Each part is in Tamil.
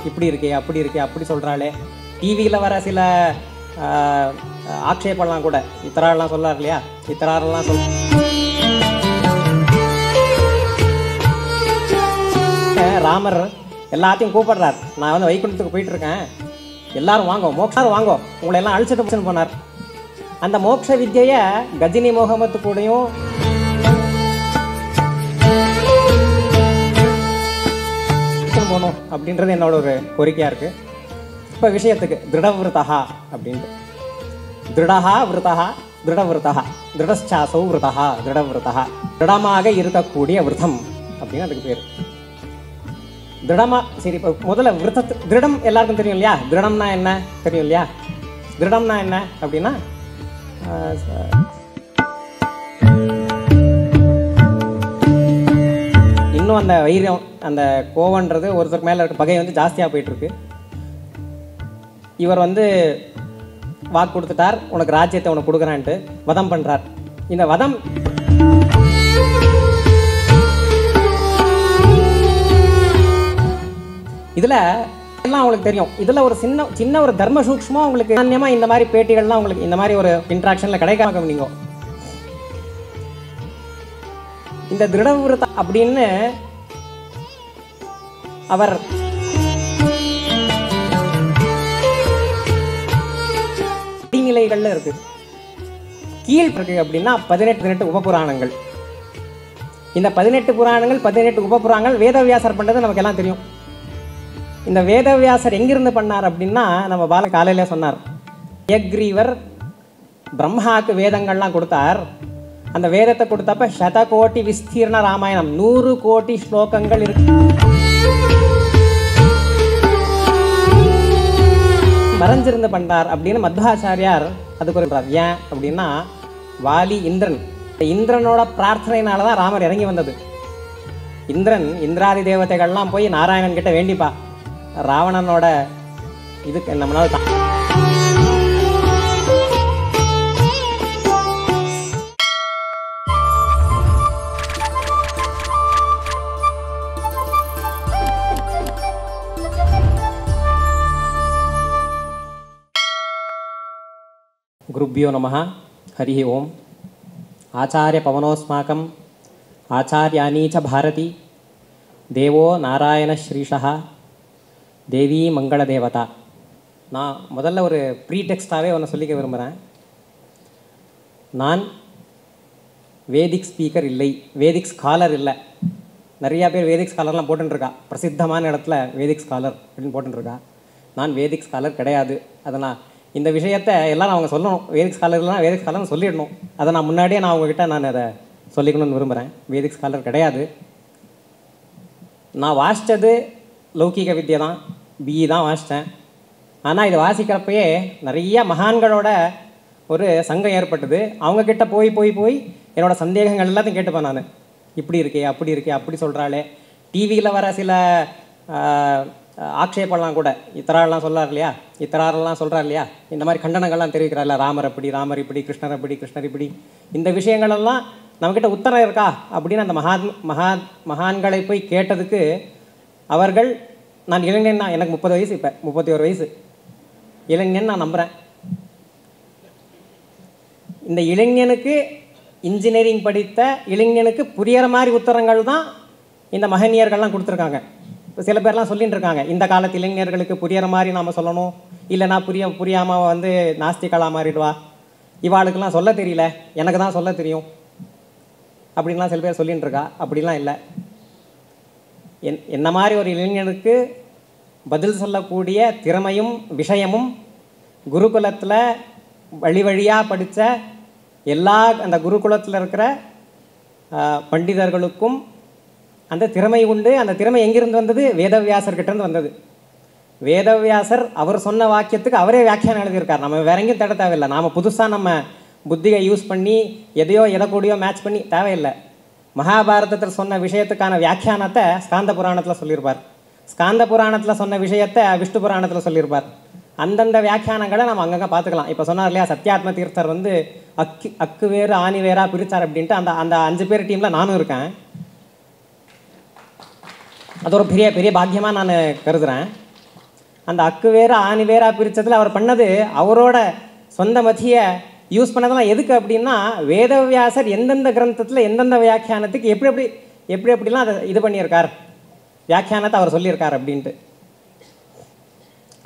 இப்படி இருக்கே அப்படி இருக்கே அப்படி சொல்கிறாளே, டிவியில் வர சில ஆக்ஷேபம்லாம் கூட இத்தராலாம் சொல்லார் இல்லையா, இத்தராரெல்லாம் ராமர் எல்லாத்தையும் கூப்பிடுறார். நான் வந்து வைகுண்டத்துக்கு போயிட்டு இருக்கேன், எல்லாரும் வாங்கோ, மோக்ஷாரும் வாங்கோ, உங்களை எல்லாம் அழிச்சிட்டு போனார். அந்த மோட்ச வித்யை கஜினி முகமது கூடயும் போகணும் அப்படின்றது என்னோட ஒரு கோரிக்கையாக இருக்குது. இப்போ விஷயத்துக்கு திருடவிருத்தா அப்படின்ட்டு, திருடஹா விருத்தா திருடவிருத்தா திருடச்சாசௌ விருத்தா திருடவிருத்தா, திருடமாக இருக்கக்கூடிய விரதம் அப்படின்னு அதுக்கு பேர். திருடமா சரி, இப்போ முதல்ல விரதத்து திருடம் எல்லாருக்கும் தெரியும் இல்லையா, திருடம்னா என்ன தெரியும் இல்லையா, திருடம்னா என்ன அப்படின்னா இன்னும் அந்த வைரியம் அந்த கோவன்றது ஒருத்தருக்கு மேலே இருக்க பகை வந்து ஜாஸ்தியாக போயிட்டுருக்கு. இவர் வந்து வாக்கு கொடுத்துட்டார், உனக்கு ராஜ்யத்தை உனக்கு கொடுக்குறான்ட்டு வதம் பண்ணுறார். இந்த வதம் இதில் எல்லாம் உங்களுக்கு தெரியும். இதில் ஒரு சின்ன ஒரு தர்ம சூக்ஷ்மம் உங்களுக்கு அந்நியமாக இந்த மாதிரி பேட்டிகள்லாம் உங்களுக்கு இந்த மாதிரி ஒரு இன்ட்ராக்ஷனில் கிடைக்காம நீங்கள் இந்த திருடவிருத்தா அப்படின்னு அவர் நிலைகள்ல இருக்கு. கீழ் இருக்கு அப்படின்னா 18 உபபுராணங்கள். இந்த 18 புராணங்கள் 18 உபபுராணங்கள் வேதவியாசர் பண்ணது நமக்கு எல்லாம் தெரியும். இந்த வேதவியாசர் எங்கிருந்து பண்ணார் அப்படின்னா நம்ம பால காலையில சொன்னார், யக்ரீவர் பிரம்மாவுக்கு வேதங்கள்லாம் கொடுத்தார். அந்த வேதத்தை கொடுத்தப்ப 100 கோடி விஸ்தீர்ண ராமாயணம் 100 கோடி ஸ்லோகங்கள் இருக்கு மறைஞ்சிருந்து பண்ணார் அப்படின்னு மத்வாச்சாரியார் அதுக்கு ஒரு ஏன் அப்படின்னா வாலி இந்திரனோட பிரார்த்தனையினால தான் ராமர் இறங்கி வந்தது. இந்திராதி தேவதைகள்லாம் போய் நாராயணன் கிட்ட வேண்டிப்பா, ராவணனோட இதுக்கு நம்மளால குருப்யோ நமः ஹரி ஓம். ஆச்சாரிய பவனோஸ்மாக்கம் ஆச்சாரியானீ ச பாரதி தேவோ நாராயண ஸ்ரீஷः தேவி மங்கள தேவதா. நான் முதல்ல ஒரு ப்ரீடெக்ஸ்டாகவே ஒன்று சொல்லிக்க விரும்புகிறேன். நான் வேதிக் ஸ்பீக்கர் இல்லை, வேதிக் ஸ்காலர் இல்லை. நிறையா பேர் வேதிக் ஸ்காலர்லாம் போட்டுருக்கா, பிரசித்தமான இடத்துல வேதிக் ஸ்காலர் அப்படின்னு போட்டுருக்கா. நான் வேதிக் ஸ்காலர் கிடையாது. அதனால் இந்த விஷயத்தை எல்லாம் அவங்க சொல்லணும். வேதிக் ஸ்காலர்லாம் வேதிக் ஸ்காலர்னு சொல்லிடணும். அதை நான் முன்னாடியே நான் அவங்கக்கிட்ட நான் அதை சொல்லிக்கணும்னு விரும்புகிறேன். வேதிக் ஸ்காலர் கிடையாது. நான் வாசித்தது லௌகிக வித்யை தான், பிஇ தான் வாசித்தேன். ஆனால் இது வாசிக்கிறப்பயே நிறைய மகான்களோட ஒரு சங்கம் ஏற்பட்டது. அவங்கக்கிட்ட போய் போய் போய் என்னோடய சந்தேகங்கள் எல்லாத்தையும் கேட்டுப்பேன் நான். இப்படி இருக்கே அப்படி இருக்கே அப்படி சொல்கிறாளே, டிவியில் வர சில ஆக்ஷேபம்லாம் கூட இத்தராலாம் சொல்லார் இல்லையா, இத்தராரெல்லாம் சொல்கிறார் இல்லையா, இந்த மாதிரி கண்டனங்கள்லாம் தெரிவிக்கிறார்ல, ராமர் அப்படி ராமர் இப்படி கிருஷ்ணர் அப்படி கிருஷ்ணர் இப்படி, இந்த விஷயங்களெல்லாம் நம்மக்கிட்ட உத்தரம் இருக்கா அப்படின்னு அந்த மகான்களை போய் கேட்டதுக்கு அவர்கள், நான் இளைஞன் தான், எனக்கு 30 வயசு, இப்போ 31 வயசு, இளைஞன் நான் நம்புகிறேன். இந்த இளைஞனுக்கு இன்ஜினியரிங் படித்த இளைஞனுக்கு புரியிற மாதிரி உத்தரங்கள் தான் இந்த மகனியர்கள்லாம் கொடுத்துருக்காங்க. இப்போ சில பேர்லாம் சொல்லிட்டு இருக்காங்க, இந்த காலத்து இளைஞர்களுக்கு புரியிற மாதிரி நாம் சொல்லணும், இல்லைனா புரியாமல் வந்து நாஸ்திகளாக மாறிடுவா, இவாளுக்கெல்லாம் சொல்ல தெரியல, எனக்கு தான் சொல்ல தெரியும் அப்படின்லாம் சில பேர் சொல்லிகிட்டு இருக்கா. அப்படிலாம் இல்லை. என்ன மாதிரி ஒரு இளைஞனுக்கு பதில் சொல்லக்கூடிய திறமையும் விஷயமும் குருகுலத்தில் வழி வழியாக படித்த எல்லா அந்த குருகுலத்தில் இருக்கிற பண்டிதர்களுக்கும் அந்த திறமை உண்டு. அந்த திறமை எங்கிருந்து வந்தது? வேதவியாசர்கிட்டேருந்து வந்தது. வேதவியாசர் அவர் சொன்ன வாக்கியத்துக்கு அவரே வியாக்கியானம் எழுதியிருக்கார். நம்ம வேற எங்கேயும் தேட தேவையில்லை. நாம் புதுசாக நம்ம புத்தியை யூஸ் பண்ணி எதை கூடயோ மேட்ச் பண்ணி தேவையில்லை. மகாபாரதத்தில் சொன்ன விஷயத்துக்கான வியாக்கியானத்தை ஸ்காந்த புராணத்தில் சொல்லியிருப்பார். ஸ்காந்த புராணத்தில் சொன்ன விஷயத்தை விஷ்ணு புராணத்தில் சொல்லியிருப்பார். அந்தந்த வியாக்கியானங்களை நம்ம அங்கங்கே பார்த்துக்கலாம். இப்போ சொன்னார் இல்லையா, சத்யாத்ம தீர்த்தர் வந்து அக்கு வேறு ஆணி வேறா பிரித்தார் அப்படின்ட்டு அந்த 5 பேர் டீமில் நானும் இருக்கேன். அது ஒரு பெரிய பெரிய பாக்கியமாக நான் கருதுகிறேன். அந்த அக்கு வேற ஆணி வேறா பிரித்ததில் அவர் பண்ணது அவரோட சொந்த மதியை யூஸ் பண்ணதெல்லாம் எதுக்கு அப்படின்னா, வேதவியாசர் எந்தெந்த கிரந்தத்தில் எந்தெந்த வியாக்கியானத்துக்கு எப்படிலாம் அதை இது பண்ணியிருக்கார், வியாக்கியானத்தை அவர் சொல்லியிருக்கார் அப்படின்ட்டு.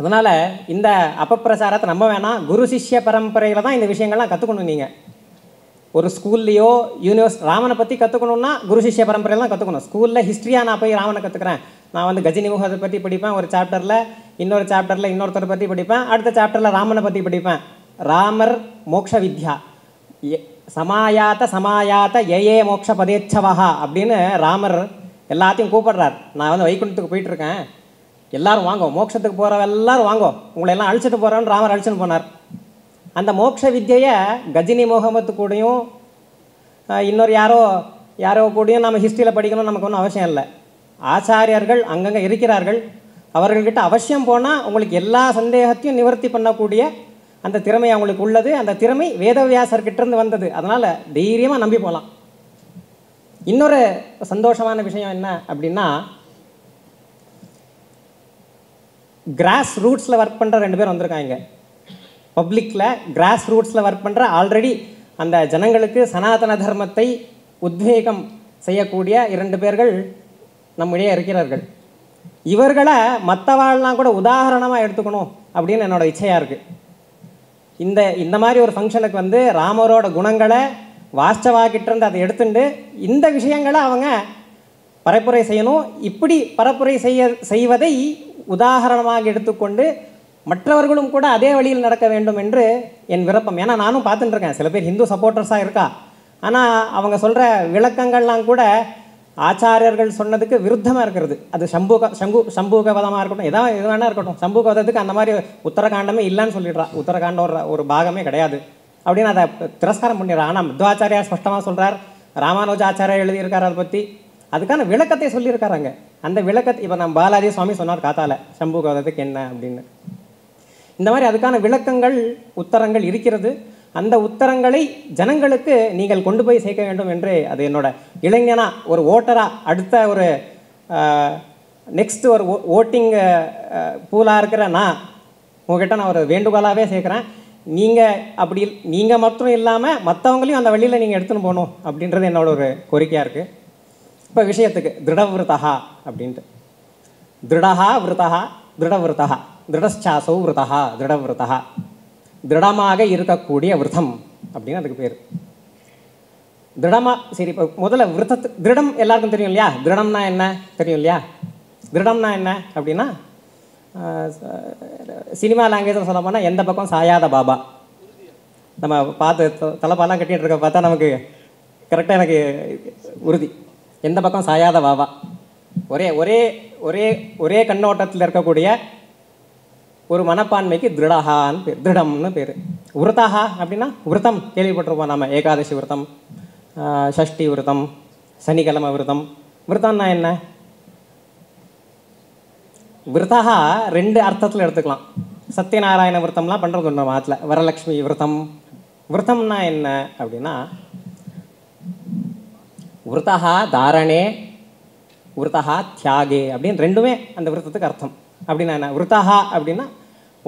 அதனால் இந்த அபப்பிரசாரத்தை நம்ப வேணாம். குரு சிஷ்ய பரம்பரையில் தான் இந்த விஷயங்கள்லாம் கற்றுக்கணும். நீங்கள் ஒரு ஸ்கூல்லையோ ராமனை பற்றி கற்றுக்கணுன்னா குரு சிஷ்ய பரம்பரையில் தான் கற்றுக்கணும். ஸ்கூலில் ஹிஸ்ட்ரியாக நான் போய் ராமனை கற்றுக்கிறேன், நான் வந்து கஜினி முகத்தை பற்றி படிப்பேன் ஒரு சாப்டரில், இன்னொரு சாப்டரில் இன்னொருத்தரை பற்றி படிப்பேன், அடுத்த சாப்டரில் ராமனை பற்றி படிப்பேன். ராமர் மோக்ஷ வித்யா சமாயாத்த ஏ மோக்ஷ பதேச்சவஹா அப்படின்னு ராமர் எல்லாத்தையும் கூப்பிடுறார். நான் வந்து வைகுண்டத்துக்கு போயிட்டுருக்கேன், எல்லாரும் வாங்கோ, மோட்சத்துக்கு போகிறவ எல்லாரும் வாங்கோ, உங்களை எல்லாம் அழிச்சிட்டு போகிறோன்னு ராமர் அழிச்சுன்னு போனார். அந்த மோட்ச வித்யையை கஜினி முகமத்து கூடயும் இன்னொரு யாரோ கூடயும் நம்ம ஹிஸ்ட்ரியில் படிக்கணும்னு நமக்கு ஒன்றும் அவசியம் இல்லை. ஆச்சாரியர்கள் அங்கங்கே இருக்கிறார்கள், அவர்கள்கிட்ட அவசியம் போனால் உங்களுக்கு எல்லா சந்தேகத்தையும் நிவர்த்தி பண்ணக்கூடிய அந்த திறமை அவங்களுக்கு உள்ளது. அந்த திறமை வேதவியாசர்கிட்டேருந்து வந்தது. அதனால் தைரியமாக நம்பி போகலாம். இன்னொரு சந்தோஷமான விஷயம் என்ன அப்படின்னா, கிராஸ் ரூட்ஸில் ஒர்க் பண்ணுற 2 பேர் வந்திருக்காங்க. பப்ளிக்கில் கிராஸ் ரூட்ஸில் ஒர்க் பண்ணுற ஆல்ரெடி அந்த ஜனங்களுக்கு சனாதன தர்மத்தை உத்வேகம் செய்யக்கூடிய 2 பேர்கள் நம்மிடையே இருக்கிறார்கள். இவர்களை மற்றவாள்லாம் கூட உதாரணமாக எடுத்துக்கணும் அப்படின்னு என்னோடய இச்சையாக இருக்குது. இந்த மாதிரி ஒரு ஃபங்க்ஷனுக்கு வந்து ராமரோட குணங்களை வாஸ்தவாக்கிட்டிருந்து அதை எடுத்துட்டு இந்த விஷயங்களை அவங்க பரப்புரை செய்யணும். இப்படி பரப்புரை செய்வதை உதாரணமாக எடுத்துக்கொண்டு மற்றவர்களும் கூட அதே வழியில் நடக்க வேண்டும் என்று என் விருப்பம். ஏன்னா நானும் பார்த்துட்டு இருக்கேன், சில பேர் ஹிந்து சப்போர்ட்டர்ஸாக இருக்கா, ஆனால் அவங்க சொல்கிற விளக்கங்கள்லாம் கூட ஆச்சாரியர்கள் சொன்னதுக்கு விருத்தமாக இருக்கிறது. அது சம்பூகவதமாக இருக்கட்டும், எது வேணா இருக்கட்டும், சம்பூகவதத்துக்கு அந்த மாதிரி உத்தரகாண்டமே இல்லைன்னு சொல்லிடுறா. உத்தரகாண்டம் ஒரு பாகமே கிடையாது அப்படின்னு அதை திரஸ்காரம் பண்ணிடுறா. ஆனால் மத்வாச்சாரியா ஸ்பஷ்டமாக சொல்கிறார், ராமானுஜாச்சாரியா எழுதியிருக்கார் அதை பற்றி, அதுக்கான விளக்கத்தை சொல்லியிருக்காராங்க. அந்த விளக்கத்தை இப்போ நம்ம பாலாஜி சுவாமி சொன்னார் காத்தால சம்பூகவதத்துக்கு என்ன அப்படின்னு. இந்த மாதிரி அதுக்கான விளக்கங்கள் உத்தரங்கள் இருக்கிறது. அந்த உத்தரங்களை ஜனங்களுக்கு நீங்கள் கொண்டு போய் சேர்க்க வேண்டும் என்று அது என்னோட இளைஞனா ஒரு ஓட்டரா அடுத்த ஒரு நெக்ஸ்ட் ஒரு ஓட்டிங் பூலாக இருக்கிற நான் உங்ககிட்ட நான் ஒரு வேண்டுகோளாகவே சேர்க்குறேன். நீங்கள் மட்டும் இல்லாமல் மற்றவங்களையும் அந்த வழியில் நீங்கள் எடுத்துன்னு போகணும் அப்படின்றது என்னோட ஒரு கோரிக்கையாக இருக்குது. இப்போ விஷயத்துக்கு திருடவிருத்தா அப்படின்ட்டு, திருடஹா விருத்தா திருடவிருத்தா திருடச்சாசௌ விருத்தா திருடவிருத்தா, திருடமாக இருக்கக்கூடிய விரதம் அப்படின்னு அதுக்கு பேர். திருடமாக சரி. இப்போ முதல்ல திருடம் எல்லாருக்கும் தெரியும் இல்லையா? திருடம்னா என்ன தெரியும் இல்லையா? திருடம்னா என்ன அப்படின்னா, சினிமா லாங்குவேஜில் சொல்ல போனால் எந்த பக்கம் சாயாத பாபா. நம்ம பார்த்து தலைப்பாலாம் கட்டிகிட்டு இருக்க பார்த்தா நமக்கு கரெக்டாக எனக்கு உறுதி, எந்த பக்கம் சாயாத பாபா. ஒரே ஒரே ஒரே ஒரே கண்ணோட்டத்தில் இருக்கக்கூடிய ஒரு மனப்பான்மைக்கு திருடஹான்னு பேர், திருடம்னு பேர். விரதஹா அப்படின்னா விரதம் கேள்விப்பட்டிருப்போம் நம்ம, ஏகாதசி விரதம், ஷஷ்டி விரதம், சனிக்கிழமை விரதம். விரதம்னா என்ன? விரதஹா 2 அர்த்தத்தில் எடுத்துக்கலாம். சத்யநாராயண விரதம்லாம் பண்ணுறது ஒன்று மாத்தில், வரலட்சுமி விரதம். விரதம்னா என்ன அப்படின்னா, விரதஹா தாரணே விரதஹா தியாகே அப்படின்னு 2மே அந்த விரதத்துக்கு அர்த்தம். அப்படின்னா என்ன? விரதஹா அப்படின்னா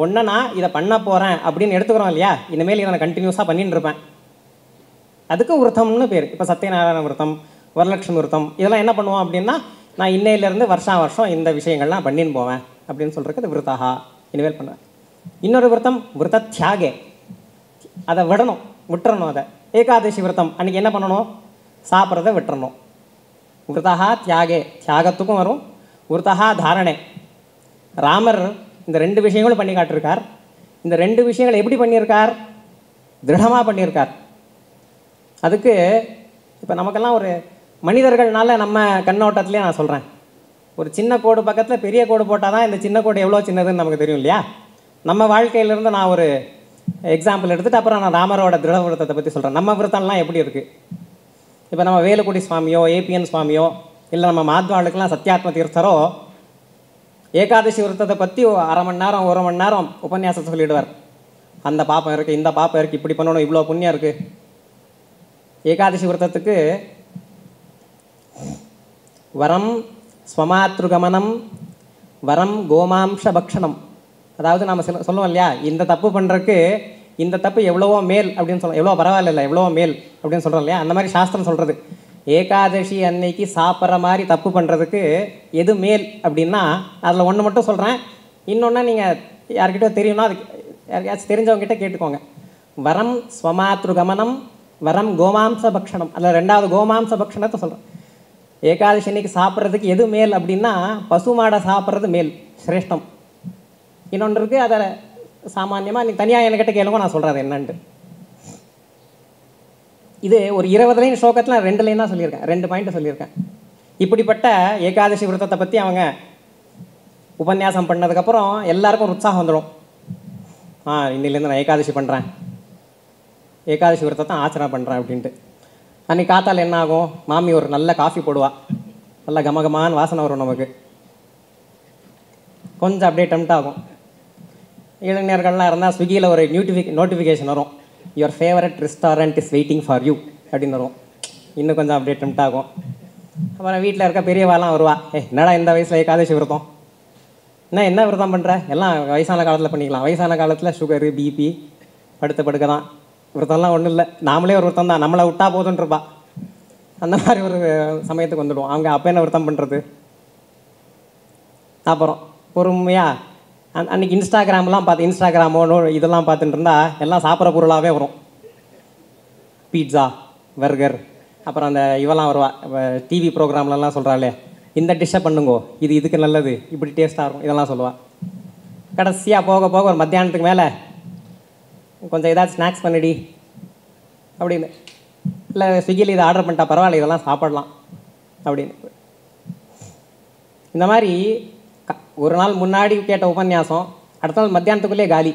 ஒன்று நான் இதை பண்ண போகிறேன் அப்படின்னு எடுத்துக்கிறோம் இல்லையா, இனிமேல் இதை நான் கண்டினியூஸாக பண்ணிட்டு இருப்பேன், அதுக்கு விரதம்னு பேர். இப்போ சத்யநாராயண விரதம், வரலட்சுமி விரதம் இதெல்லாம் என்ன பண்ணுவோம் அப்படின்னா, நான் இன்னையிலேருந்து வருஷம் இந்த விஷயங்கள்லாம் பண்ணின்னு போவேன் அப்படின்னு சொல்கிறதுக்கு அது விரதஹா, இனிமேல் பண்ணுவேன். இன்னொரு விரதம் விரத தியாகே, அதை விட்டுறணும். அதை ஏகாதசி விரதம் அன்றைக்கி என்ன பண்ணணும்? சாப்பிட்றத விட்டுறணும். விரதஹா தியாகே, தியாகத்துக்கும் வரும். விரதஹா தாரணே, ராமர் இந்த 2 விஷயங்களும் பண்ணி காட்டிருக்கார். இந்த 2 விஷயங்களை எப்படி பண்ணியிருக்கார்? திருடமாக பண்ணியிருக்கார். அதுக்கு இப்போ நமக்கெல்லாம் ஒரு மனிதர்கள்னால நம்ம கண்ணோட்டத்திலே நான் சொல்கிறேன், ஒரு சின்ன கோடு பக்கத்தில் பெரிய கோடு போட்டால் தான் இந்த சின்ன கோடு எவ்வளோ சின்னதுன்னு நமக்கு தெரியும் இல்லையா? நம்ம வாழ்க்கையிலேருந்து நான் ஒரு எக்ஸாம்பிள் எடுத்துகிட்டு அப்புறம் நான் ராமரோட திருட விரதத்தை பற்றி சொல்கிறேன். நம்ம விரதம்லாம் எப்படி இருக்குது? இப்போ நம்ம வேலுக்குடி சுவாமியோ ஏபிஎன் சுவாமியோ இல்லை நம்ம மாத்வாளுக்கெல்லாம் சத்யாத்ம தீர்த்தரோ ஏகாதசி விரதத்தை பற்றி 1/2 மணி நேரம் 1 மணி நேரம் உபன்யாசத்தை சொல்லிவிடுவார். அந்த பாப்பம் இருக்குது, இந்த பாப்பம் இருக்குது, இப்படி பண்ணணும், இவ்வளோ புண்ணியம் இருக்குது. ஏகாதசி விரதத்துக்கு வரம் ஸ்வமாத்ருகமனம், வரம் கோமாம்ச பக்ஷணம், அதாவது நம்ம சொல்லுவோம் இல்லையா, இந்த தப்பு பண்ணுறதுக்கு இந்த தப்பு எவ்வளவோ மேல் அப்படின்னு சொல்லுவோம், எவ்வளோ பரவாயில்ல இல்லை எவ்வளோ மேல் அப்படின்னு சொல்கிறோம் இல்லையா, அந்த மாதிரி சாஸ்திரம் சொல்கிறது ஏகாதசி அன்னைக்கு சாப்பிட்ற மாதிரி தப்பு பண்ணுறதுக்கு எது மேல் அப்படின்னா அதில் ஒன்று மட்டும் சொல்கிறேன். இன்னொன்று நீங்கள் யார்கிட்ட தெரியும்னா அது யாருக்காச்சும் தெரிஞ்சவங்ககிட்ட கேட்டுக்கோங்க. வரம் ஸ்வமாத்ருகமனம், வரம் கோமாம்ச பக்ஷணம். அதில் ரெண்டாவது கோமாம்ச பக்ஷணத்தை சொல்கிறேன். ஏகாதசி அன்னைக்கு சாப்பிட்றதுக்கு எது மேல் அப்படின்னா பசுமாடை சாப்பிட்றது மேல், சிரேஷ்டம். இன்னொன்று இருக்குது, அதை சாமான்யமாக நீ தனியாக என்கிட்ட கேளுங்க, நான் சொல்கிறது என்னன்ட்டு. இது ஒரு 20 லைன் ஸ்லோகத்தில் 2 லைன் தான் சொல்லியிருக்கேன், 2 பாயிண்ட்டு சொல்லியிருக்கேன். இப்படிப்பட்ட ஏகாதசி விரதத்தை பற்றி அவங்க உபன்யாசம் பண்ணதுக்கப்புறம் எல்லாருக்கும் ஒரு உற்சாகம் வந்துடும். இன்னிலேருந்து நான் ஏகாதசி பண்ணுறேன், ஏகாதசி விரதத்தை ஆச்சரணை பண்ணுறேன் அப்படின்ட்டு. அன்றைக்கி காத்தால் என்ன ஆகும், மாமி ஒரு நல்ல காஃபி போடுவா, நல்லா கமகமான வாசனை வரும் நமக்கு, கொஞ்சம் அப்படியே டெம்ட் ஆகும். இளைஞர்கள்லாம் இருந்தால் ஸ்விக்கியில் ஒரு நோட்டிஃபிகேஷன் வரும், your favourite restaurant is waiting for you அப்படின்னு வரும். இன்னும் கொஞ்சம் அப்படியே டெம்ட் ஆகும். அப்புறம் வீட்டில் இருக்க பெரியவாலாம் வருவா, என்னடா இந்த வயசில் ஏகாதசி விரதம், என்ன விரதம் பண்ணுற, எல்லாம் வயசான காலத்தில் பண்ணிக்கலாம், வயசான காலத்தில் சுகரு பிபி படுக்க தான், விரதம்லாம் ஒன்றும் இல்லை, நாமளே ஒரு விரதம் தான், நம்மளை விட்டா போதுன்றப்பா. அந்த மாதிரி ஒரு சமயத்துக்கு வந்துடுவோம். அவங்க அப்போ என்ன விரதம் பண்ணுறது. அப்புறம் பொறுமையாக அன்றைக்கி இன்ஸ்டாகிராமோ இதெல்லாம் பார்த்துட்டு இருந்தால் எல்லாம் சாப்பிட்ற பொருளாகவே வரும். பீட்சா, பர்கர், அப்புறம் அந்த இவெல்லாம் வருவா டிவி ப்ரோக்ராம்லலாம் சொல்கிறாளே, இந்த டிஷ்ஷை பண்ணுங்கோ, இதுக்கு நல்லது, இப்படி டேஸ்ட்டாக இருக்கும், இதெல்லாம் சொல்லுவாள். கடைசியாக போக போக ஒரு மத்தியானத்துக்கு மேலே கொஞ்சம் ஏதாச்சும் ஸ்நாக்ஸ் பண்ணிடி அப்படின்னு, இல்லை ஸ்விக்கியில் இதை ஆர்டர் பண்ணிட்டா பரவாயில்ல, இதெல்லாம் சாப்பிடலாம் அப்படின்னு. இந்த மாதிரி ஒரு நாள் முன்னாடி கேட்ட உபன்யாசம் அடுத்த நாள் மத்தியானத்துக்குள்ளேயே காலி.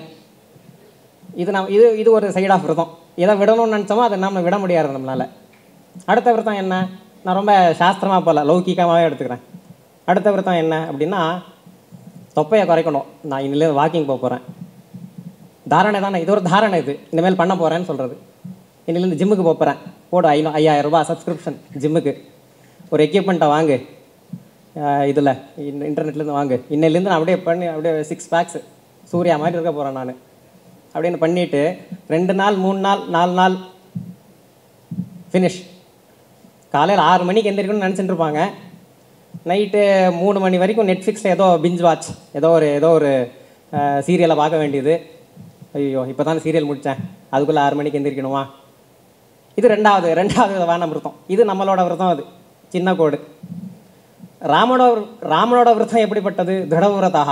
இது ஒரு சைட் ஆஃப் விரதம். எதை விடணும்னு நினச்சோமோ அதை நம்ம விட முடியாது நம்மளால். அடுத்த விரதம் என்ன, நான் ரொம்ப சாஸ்திரமாக போகல, லௌகிகமாகவே எடுத்துக்கிறேன். அடுத்த விரதம் என்ன அப்படின்னா, தொப்பையை குறைக்கணும், நான் இன்னிலேருந்து வாக்கிங் போக போகிறேன். தாரணை தானே, இது ஒரு தாரணை, இது இனிமேல் பண்ண போகிறேன்னு சொல்கிறது. இன்னிலேருந்து ஜிம்முக்கு போக போகிறேன், போடு 5000 ரூபாய் சப்ஸ்கிரிப்ஷன் ஜிம்முக்கு, ஒரு எக்யூப்மெண்ட்டை வாங்கு, இதில் இன்டர்நெட்லேருந்து வாங்கு, இன்னிலேருந்து நான் அப்படியே 6 பேக்ஸ் சூர்யா மாதிரி இருக்க போகிறேன் நான் அப்படின்னு பண்ணிவிட்டு 2 நாள் 3 நாள் 4 நாள் ஃபினிஷ். காலையில் 6 மணிக்கு எந்திரிக்கணும்னு நினச்சிட்டு இருப்பாங்க, நைட்டு 3 மணி வரைக்கும் நெட்ஃப்ளிக்ஸில் ஏதோ பிஞ்ச் வாட்ச், ஏதோ ஒரு சீரியலை பார்க்க வேண்டியது. ஐயோ இப்போ தான் சீரியல் முடித்தேன், அதுக்குள்ளே 6 மணிக்கு எந்திரிக்கணுமா. இது ரெண்டாவது விதமான விரதம். இது நம்மளோட விரதம், அது சின்ன கோடு. ராமனோட விரதம் எப்படிப்பட்டது, திருடவிரதா.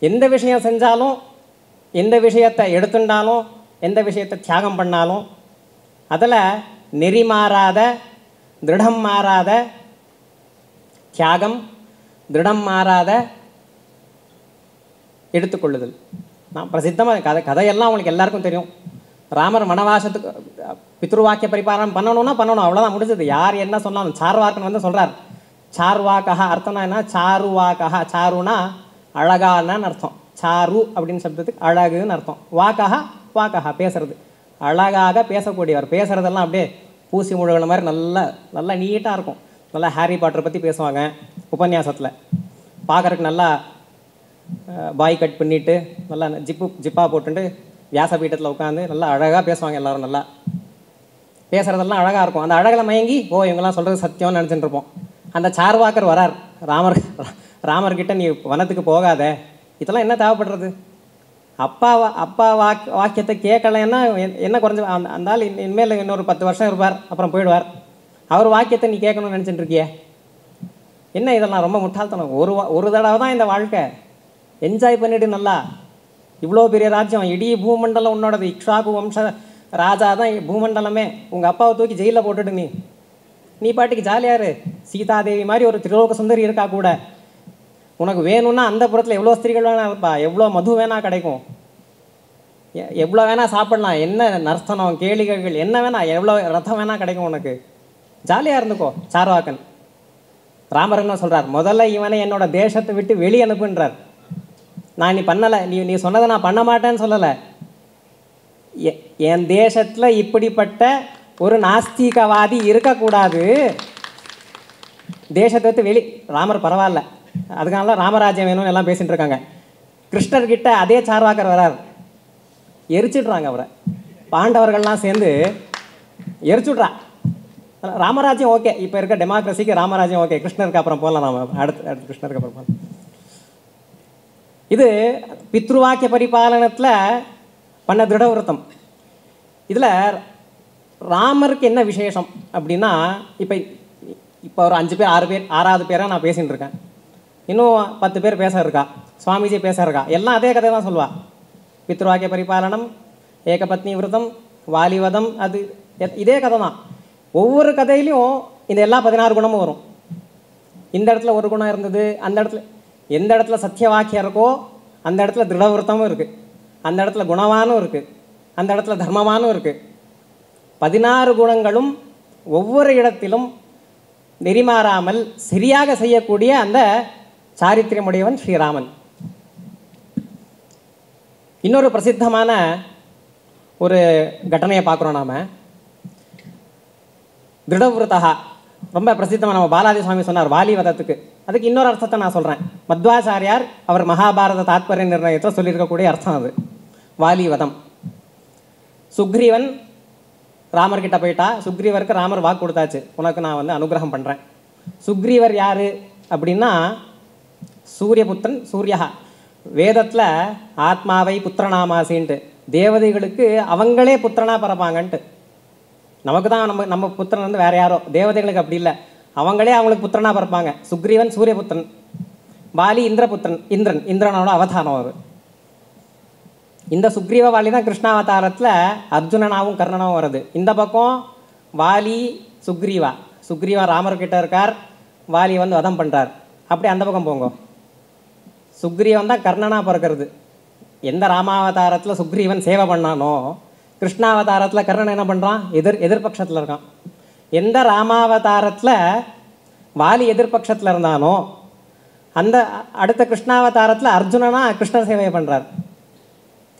எந்த விஷயம் செஞ்சாலும், எந்த விஷயத்தை எடுத்துட்டாலும், எந்த விஷயத்தை தியாகம் பண்ணாலும் அதில் நெறி மாறாத, திருடம் மாறாத தியாகம், திருடம் மாறாத எடுத்துக்கொள்ளுதல். நான் பிரசித்தமாக கதையெல்லாம் உங்களுக்கு எல்லாருக்கும் தெரியும். ராமர் வனவாசத்துக்கு பித்ருவாக்கிய பரிபாலனம் பண்ணணும், அவ்வளோதான், முடிஞ்சது. யார் என்ன சொன்னாலும். சார்வாக்கன் வந்து சொல்கிறார், சார்வாக்கா அர்த்தம்னா என்ன, சாருவாக்கா, சாருனா அழகானன்னு அர்த்தம், சாரு அப்படின்னு சப்தத்துக்கு அழகுன்னு அர்த்தம். வாக்கா பேசுறது, அழகாக பேசக்கூடியவர். பேசுகிறதெல்லாம் அப்படியே பூசி முழுகின மாதிரி நல்லா நீட்டாக இருக்கும். நல்லா ஹாரி பாட்டரை பற்றி பேசுவாங்க உபன்யாசத்தில். பார்க்குறதுக்கு நல்லா பாய் கட் பண்ணிவிட்டு நல்லா ஜிப்பாக போட்டுட்டு வியாசபீட்டத்தில் உட்காந்து நல்லா அழகாக பேசுவாங்க எல்லோரும். நல்லா பேசுகிறதெல்லாம் அழகாக இருக்கும். அந்த அழகில் மயங்கி இவங்கெல்லாம் சொல்கிறது சத்தியம்னு நினச்சிட்டு இருப்போம். அந்த சார்வாக்கர் வரார் ராமர்கிட்ட, நீ வனத்துக்கு போகாத, இதெல்லாம் என்ன தேவைப்படுறது, அப்பா வாக்கியத்தை கேட்கலைன்னா என்ன குறைஞ்சி, அந்த ஆள் இனிமேல் இன்னொரு 10 வருஷம் இருப்பார், அப்புறம் போயிடுவார். அவர் வாக்கியத்தை நீ கேட்கணும்னு நினச்சிட்டு இருக்கியே, என்ன இதெல்லாம் ரொம்ப முட்டாள்தனம். ஒரு தடவை தான் இந்த வாழ்க்கை, என்ஜாய் பண்ணிவிடு நல்லா. இவ்வளோ பெரிய ராஜ்யம், இடி பூமண்டலம் உன்னோடது, இக்ஷாக்கு வம்ச ராஜா தான் பூமண்டலமே. உங்கள் அப்பாவை தூக்கி ஜெயிலில் போட்டுட்டு நீ பாட்டுக்கு ஜாலியாரு. சீதாதேவி மாதிரி ஒரு திரிலோக சுந்தரி இருக்கா கூட. உனக்கு வேணும்னா அந்த புறத்தில் எவ்வளோ ஸ்திரீகள் வேணா இருப்பா, எவ்வளோ மது வேணா கிடைக்கும், எவ்வளோ வேணா சாப்பிடலாம், என்ன நர்த்தனம் கேளிகைகள் என்ன வேணா, எவ்வளோ ரத்தம் வேணா கிடைக்கும் உனக்கு, ஜாலியாக இருந்துக்கோ. சார்வாக்கன் ராமர் என்ன சொல்கிறார், முதல்ல இவனை என்னோட தேசத்தை விட்டு வெளியே அனுப்புன்றார். நான் நீ பண்ணலை, நீ சொன்னதை நான் பண்ண மாட்டேன்னு சொல்லலை. என் தேசத்தில் இப்படிப்பட்ட ஒரு நாஸ்திகவாதி இருக்கக்கூடாது, தேசத்தை விட்டு ராமர் பரவாயில்ல, அதுக்கான ராமராஜ்யம் வேணும்னு எல்லாம் பேசிகிட்டு இருக்காங்க. கிருஷ்ணர்கிட்ட அதே சார்வாக்கர் வரார், எரிச்சிடுறாங்க அவரை. பாண்டவர்கள்லாம் சேர்ந்து எரிச்சுட்றா. ராமராஜ்யம் ஓகே, இப்போ இருக்க டெமோக்ரஸிக்கு ராமராஜ்யம் ஓகே, கிருஷ்ணருக்கு அப்புறம் போகலாம், நாம் அடுத்து கிருஷ்ணருக்கு அப்புறம் போகலாம். இது பித்ருவாக்கிய பரிபாலனத்தில் பண்ண திருடவிரதம். இதில் ராமருக்கு என்ன விசேஷம் அப்படின்னா, இப்போ ஒரு 5 பேர் 6 பேர் 6வது பேராக நான் பேசிகிட்டு இருக்கேன், இன்னும் 10 பேர் பேச இருக்கா, சுவாமிஜி பேச இருக்கா, எல்லாம் அதே கதை தான் சொல்லுவா. பித்ருவாக்கிய பரிபாலனம், ஏகபத்னி விரதம், வாலிவதம், அது இதே கதை தான். ஒவ்வொரு கதையிலையும் இந்த எல்லா 16 குணமும் வரும். இந்த இடத்துல ஒரு குணம் இருந்தது, அந்த இடத்துல எந்த இடத்துல சத்தியவாக்கியம் இருக்கோ அந்த இடத்துல திருடவிரதமும் இருக்குது, அந்த இடத்துல குணவானும் இருக்குது, அந்த இடத்துல தர்மவானும் இருக்குது. 16 குணங்களும் ஒவ்வொரு இடத்திலும் நெறிமாறாமல் சரியாக செய்யக்கூடிய அந்த சாரித்திரமுடையவன் ஸ்ரீராமன். இன்னொரு பிரசித்தமான ஒரு கட்டணையை பார்க்குறோம் நாம். திருடவிரதா ரொம்ப பிரசித்தமாக நம்ம பாலாஜி சுவாமி சொன்னார் வாலிவதத்துக்கு. அதுக்கு இன்னொரு அர்த்தத்தை நான் சொல்கிறேன். மத்வாச்சாரியார் அவர் மகாபாரத தாத்பரிய நிர்ணயத்தில் சொல்லியிருக்கக்கூடிய அர்த்தம் அது. வாலிவதம், சுக்ரீவன் ராமர்கிட்ட போயிட்டா, சுக்ரீவருக்கு ராமர் வாக்கு கொடுத்தாச்சு, உனக்கு நான் வந்து அனுகிரகம் பண்ணுறேன். சுக்ரீவர் யார் அப்படின்னா சூரியபுத்திரன், சூர்யா. வேதத்தில் ஆத்மாவை புத்திரநாமாசின்ட்டு, தேவதைகளுக்கு அவங்களே புத்திரனாக பிறப்பாங்கன்ட்டு. நமக்கு தான் நம்ம புத்திரன் வந்து வேறு யாரோ, தேவதைகளுக்கு அப்படி இல்லை, அவங்களே அவங்களுக்கு புத்திரனாக பிறப்பாங்க. சுக்ரீவன் சூரியபுத்திரன், வாலி இந்திரபுத்திரன், இந்திரனோட அவதாரம் அவர். இந்த சுக்ரீவ வாலி தான் கிருஷ்ணாவதாரத்தில் அர்ஜுனனாவும் கர்ணனாவும் வருது. இந்த பக்கம் வாலி சுக்ரீவா ராமர்கிட்ட இருக்கார், வாலி வந்து வதம் பண்ணுறார். அப்படி அந்த பக்கம் போங்க, சுக்ரீவன் தான் கர்ணனாக பிறக்கிறது. எந்த ராமாவதாரத்தில் சுக்ரீவன் சேவை பண்ணானோ, கிருஷ்ணாவதாரத்தில் கர்ணன் என்ன பண்ணுறான், எதிர்பட்சத்தில் இருக்கான். எந்த ராமாவதாரத்தில் வாலி எதிர்பட்சத்தில் இருந்தானோ அந்த அடுத்த கிருஷ்ணாவதாரத்தில் அர்ஜுனனா கிருஷ்ண சேவையை பண்ணுறார்.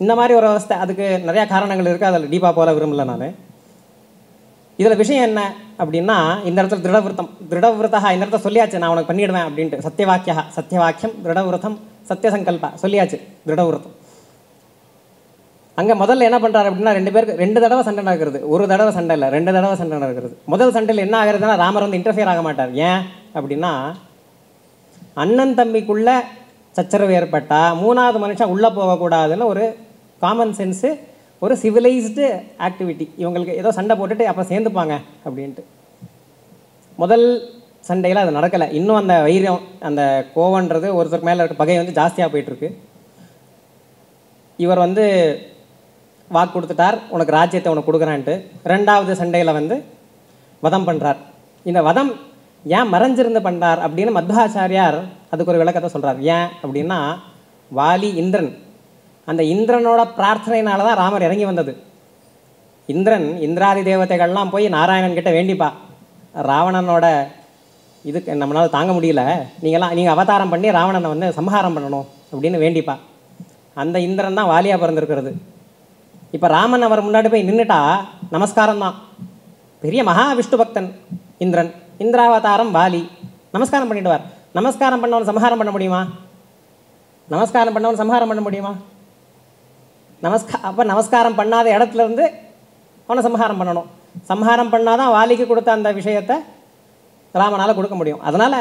இந்த மாதிரி ஒரு அவஸ்தை. அதுக்கு நிறையா காரணங்கள் இருக்குது, அதில் டீப்பாக போல விரும்பல நான். இதில் விஷயம் என்ன அப்படின்னா, இந்த இடத்துல திருடவிரதா இந்த இடத்துல சொல்லியாச்சு, நான் உனக்கு பண்ணிவிடுவேன் அப்படின்ட்டு. சத்தியவாக்கியம் திருடவிரதம் சத்தியசங்கல்பா சொல்லியாச்சு. திருடவிரதம் அங்கே முதல்ல என்ன பண்ணுறாரு அப்படின்னா, 2 பேருக்கு 2 தடவை சண்டை நடக்கிறது. ஒரு தடவை சண்டை இல்லை, 2 தடவை சண்டை நடக்கிறது. முதல் சண்டையில் என்ன ஆகுறதுன்னா, ராமர் வந்து இன்டர்ஃபியர் ஆக மாட்டார். ஏன் அப்படின்னா, அண்ணன் தம்பிக்குள்ளே சச்சரவு ஏற்பட்டால் 3வது மனுஷன் உள்ளே போகக்கூடாதுன்னு ஒரு காமன் சென்ஸு, ஒரு சிவிலைஸ்டு ஆக்டிவிட்டி. இவங்களுக்கு ஏதோ சண்டை போட்டுட்டு அப்புறம் சேர்ந்துப்பாங்க அப்படின்ட்டு. முதல் சண்டையில் அது நடக்கலை. இன்னும் அந்த வைரியம், அந்த கோவன்றது, ஒருத்தருக்கு மேலே இருக்க பகை வந்து ஜாஸ்தியாக போயிட்டுருக்கு. இவர் வந்து வாக்கு கொடுத்துட்டார், உனக்கு ராஜ்யத்தை உனக்கு கொடுக்குறான்ட்டு. 2வது சண்டையில் வந்து வதம் பண்ணுறார். இந்த வதம் ஏன் மறைஞ்சிருந்து பண்ணுறார் அப்படின்னு மத்வாச்சாரியார் அதுக்கு ஒரு விளக்கத்தை சொல்கிறார். ஏன் அப்படின்னா, வாலி இந்திரன், அந்த இந்திரனோட பிரார்த்தனையினால தான் ராமர் இறங்கி வந்தது. இந்திராதி தேவதைகள்லாம் போய் நாராயணன் கிட்ட வேண்டிப்பா, ராவணனோட இதுக்கு நம்மளால் தாங்க முடியல, நீங்கள் அவதாரம் பண்ணி ராவணனை வந்து சம்ஹாரம் பண்ணணும் அப்படின்னு வேண்டிப்பா. அந்த இந்திரன் தான் வாலியாக பிறந்திருக்கிறது. இப்போ ராமன் அவர் முன்னாடி போய் நின்றுட்டா நமஸ்காரம் தான். பெரிய மகா விஷ்ணு பக்தன் இந்திரன், இந்திராவதாரம் வாலி, நமஸ்காரம் பண்ணிடுவார். நமஸ்காரம் பண்ணவன் சம்ஹாரம் பண்ண முடியுமா? அப்போ நமஸ்காரம் பண்ணாத இடத்துல இருந்து அவனை சம்ஹாரம் பண்ணணும். சம்ஹாரம் பண்ணாதான் வாலிக்கு கொடுத்த அந்த விஷயத்தை ராமனால் கொடுக்க முடியும். அதனால்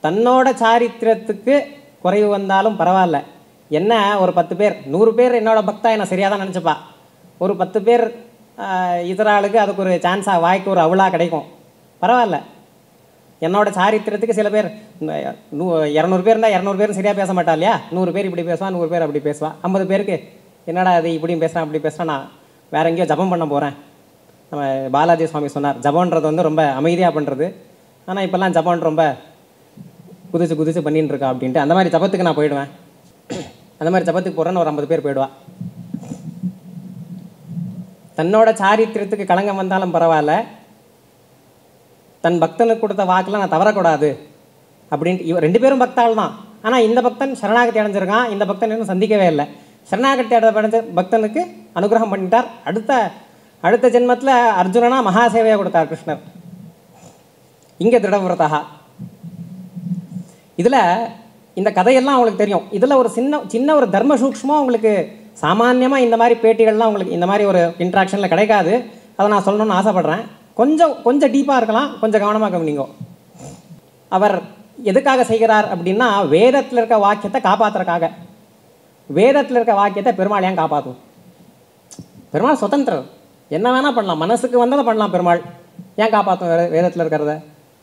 தன்னோட சாரித்திரத்துக்கு குறைவு வந்தாலும் பரவாயில்ல, என்ன ஒரு 10 பேர் 100 பேர் என்னோட பக்தா என்ன சரியாக தான் நினச்சிப்பா, ஒரு 10 பேர் இதர ஆளுக்கு அதுக்கு ஒரு சான்ஸாக, வாய்க்கு ஒரு அவளாக கிடைக்கும், பரவாயில்ல. என்னோட சாரித்திரத்துக்கு சில பேர் 200 பேர் இருந்தால் 200 பேரும் சரியாக பேச மாட்டா இல்லையா? 100 பேர் இப்படி பேசுவான், 100 பேர் அப்படி பேசுவான். 50 பேருக்கு என்னடா அது இப்படியும் பேசுகிறான் அப்படி பேசுகிறான், நான் வேற எங்கேயோ ஜபம் பண்ண போகிறேன். நம்ம பாலாஜி சுவாமி சொன்னார், ஜபம்ன்றது வந்து ரொம்ப அமைதியாக பண்ணுறது, ஆனால் இப்போல்லாம் ஜபம் ரொம்ப குதிச்சு பண்ணின்னு இருக்கா அப்படின்ட்டு. அந்த மாதிரி ஜபத்துக்கு நான் போயிடுவேன். அந்த மாதிரி ஜபத்துக்கு போகிறேன்னு ஒரு 50 பேர் போயிடுவா. தன்னோட சாரித்திரத்துக்கு களங்கம் வந்தாலும் பரவாயில்ல, தன் பக்தனுக்கு கொடுத்த வாக்கெல்லாம் நான் தவறக்கூடாது அப்படின்ட்டு. 2 பேரும் பக்தாள் தான். ஆனால் இந்த பக்தன் சரணாகதி அடைஞ்சிருக்கான், இந்த பக்தன் இன்னும் சந்திக்கவே இல்லை. சரணாகதி அடைஞ்ச பக்தனுக்கு அனுகிரகம் பண்ணிட்டார். அடுத்த ஜென்மத்தில் அர்ஜுனனா மகாசேவையை கொடுத்தார் கிருஷ்ணர். இங்கே திருடவிரதா. இதில் இந்த கதையெல்லாம் அவங்களுக்கு தெரியும். இதில் ஒரு சின்ன ஒரு தர்ம சூக்ஷ்மம் உங்களுக்கு சாமான்யமாக இந்த மாதிரி பேட்டிகள்லாம் உங்களுக்கு இந்த மாதிரி ஒரு இன்ட்ராக்ஷனில் கிடைக்காது. அதை நான் சொல்லணும்னு ஆசைப்பட்றேன். கொஞ்சம் டீப்பாக இருக்கலாம், கொஞ்சம் கவனமாக கவனிங்க. அவர் எதுக்காக செய்கிறார் அப்படின்னா, வேதத்தில் இருக்க வாக்கியத்தை காப்பாற்றுறதுக்காக. வேதத்தில் இருக்க வாக்கியத்தை பெருமாள் ஏன் காப்பாற்றும்? பெருமாள் சுதந்திரர், என்ன வேணால் பண்ணலாம், மனசுக்கு வந்ததை பண்ணலாம். பெருமாள் ஏன் காப்பாற்றும் வேதத்தில் இருக்கிறத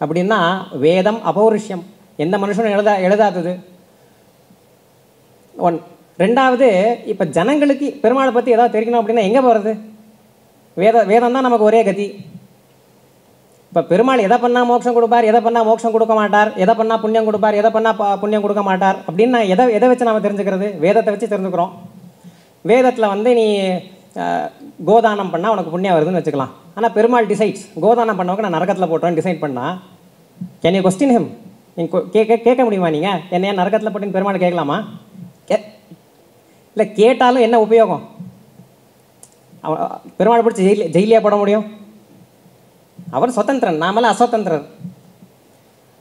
அப்படின்னா, வேதம் அபௌருஷ்யம், எந்த மனுஷனும் எழுதாதது ஒன். ரெண்டாவது, இப்போ ஜனங்களுக்கு பெருமாளை பற்றி ஏதாவது தெரிக்கணும் அப்படின்னா எங்கே போகிறது? வேதம் தான் நமக்கு ஒரே கதி. இப்போ பெருமாள் எதை பண்ணால் மோட்சம் கொடுப்பார், எதை பண்ணால் மோட்சம் கொடுக்க மாட்டார், எதை பண்ணால் புண்ணியம் கொடுப்பார், எதை பண்ணால் புண்ணியம் கொடுக்க மாட்டார் அப்படின்னு நான் எதை வச்சு நாம் தெரிஞ்சுக்கிறது? வேதத்தை வச்சு தெரிஞ்சுக்கிறோம். வேதத்தில் நீ கோதானம் பண்ணால் உனக்கு புண்ணியம் வருதுன்னு வச்சுக்கலாம். ஆனால் பெருமாள் டிசைட்ஸ் கோதானம் பண்ணவங்க நான் நரகத்தில் போட்டோன்னு டிசைட் பண்ணால், கேன் யூ கொஸ்டின் ஹிம்? நீங்கள் கேட்க முடியுமா? நீங்கள் என்னையா நரகத்தில் போட்டுன்னு பெருமாள் கேட்கலாமா? இல்லை, கேட்டாலும் என்ன உபயோகம்? பெருமாள் பிடிச்சி ஜெயிலியாக போட முடியும்? அவர் சுதந்திரன், நாமெல்லாம் அசுதந்திரர்.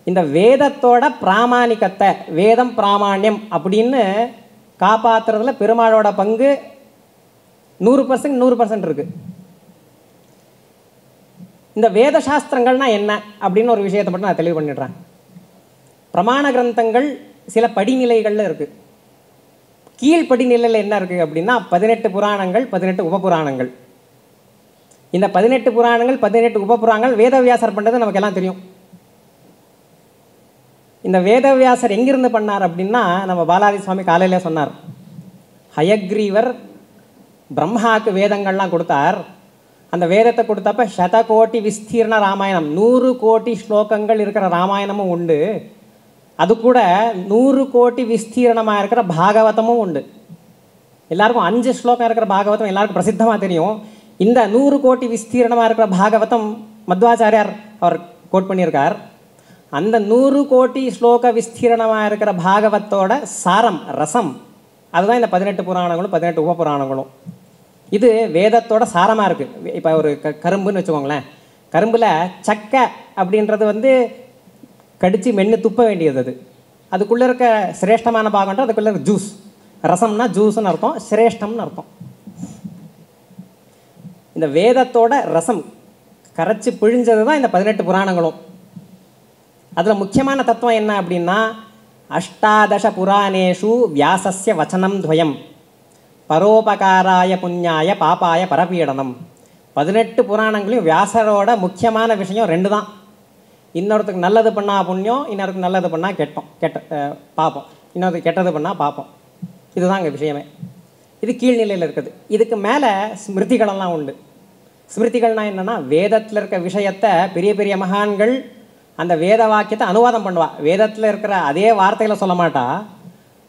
இந்த வேதத்தோட பிராமாணிக்கத்தை, வேதம் பிராமாண்யம் அப்படின்னு காப்பாற்றுறதுல பெருமாளோட பங்கு 100% இருக்குது. இந்த வேத சாஸ்திரங்கள்னா என்ன அப்படின்னு ஒரு விஷயத்தை மட்டும் நான் தெளிவு பண்ணிடுறேன். பிரமாண கிரந்தங்கள் சில படிநிலைகளில் இருக்குது. கீழ் படிநிலையில் என்ன இருக்குது அப்படின்னா 18 புராணங்கள், 18 உபபுராணங்கள். இந்த 18 புராணங்கள், 18 உபபுராணங்கள் வேதவியாசர் பண்ணுறது நமக்கு எல்லாம் தெரியும். இந்த வேதவியாசர் எங்கிருந்து பண்ணார் அப்படின்னா, நம்ம பாலாஜி சுவாமி காலையில் சொன்னார், ஹயக்ரீவர் பிரம்மாவுக்கு வேதங்கள்லாம் கொடுத்தார். அந்த வேதத்தை கொடுத்தப்ப 100 கோடி விஸ்தீர்ண ராமாயணம், 100 கோடி ஸ்லோகங்கள் இருக்கிற ராமாயணமும் உண்டு. அது கூட 100 கோடி விஸ்தீர்ணமாக இருக்கிற பாகவதமும் உண்டு. எல்லாருக்கும் 5 ஸ்லோகம் இருக்கிற பாகவதம் எல்லாருக்கும் பிரசித்தமாக தெரியும். இந்த 100 கோடி விஸ்தீர்ணமாக இருக்கிற பாகவதம் மத்வாச்சாரியார் அவர் கோட் பண்ணியிருக்கார். அந்த 100 கோடி ஸ்லோக விஸ்தீர்ணமாக இருக்கிற பாகவத்தோட சாரம், ரசம், அதுதான் இந்த 18 புராணங்களும் 18 உபபுராணங்களும். இது வேதத்தோட சாரமாக இருக்குது. இப்போ ஒரு கரும்புன்னு வச்சுக்கோங்களேன். கரும்பில் சக்கை அப்படின்றது கடித்து மென்று துப்ப வேண்டியது. அதுக்குள்ளே இருக்க சிரேஷ்டமான பாகம்ன்ற அதுக்குள்ளே இருக்க ஜூஸ். ரசம்னா ஜூஸ்ன்னு அர்த்தம், சிரேஷ்டம்னு அர்த்தம். இந்த வேதத்தோட ரசம் கரைச்சி பிழிஞ்சது தான் இந்த 18 புராணங்களும். அதில் முக்கியமான தத்துவம் என்ன அப்படின்னா, அஷ்டாதச புராணேஷு வியாசஸ்ய வச்சனம் துவயம் பரோபகாராய புண்ணியாய பாப்பாய பரபீடனம். 18 புராணங்களையும் வியாசரோட முக்கியமான விஷயம் 2 தான். இன்னொருத்துக்கு நல்லது பண்ணால் புண்ணியம், இன்னொருக்கு நல்லது பண்ணால் பாப்போம், இன்னொருத்துக்கு கெட்டது பண்ணால் பாப்போம். இதுதான் இங்கே விஷயமே. இது கீழ்நிலையில் இருக்குது. இதுக்கு மேலே ஸ்மிருதிகளெல்லாம் உண்டு. ஸ்மிருதிகள்னால் என்னென்னா, வேதத்தில் இருக்க விஷயத்தை பெரிய பெரிய மகான்கள் அந்த வேத வாக்கியத்தை அனுவாதம் பண்ணுவா. வேதத்தில் இருக்கிற அதே வார்த்தையில் சொல்ல மாட்டா,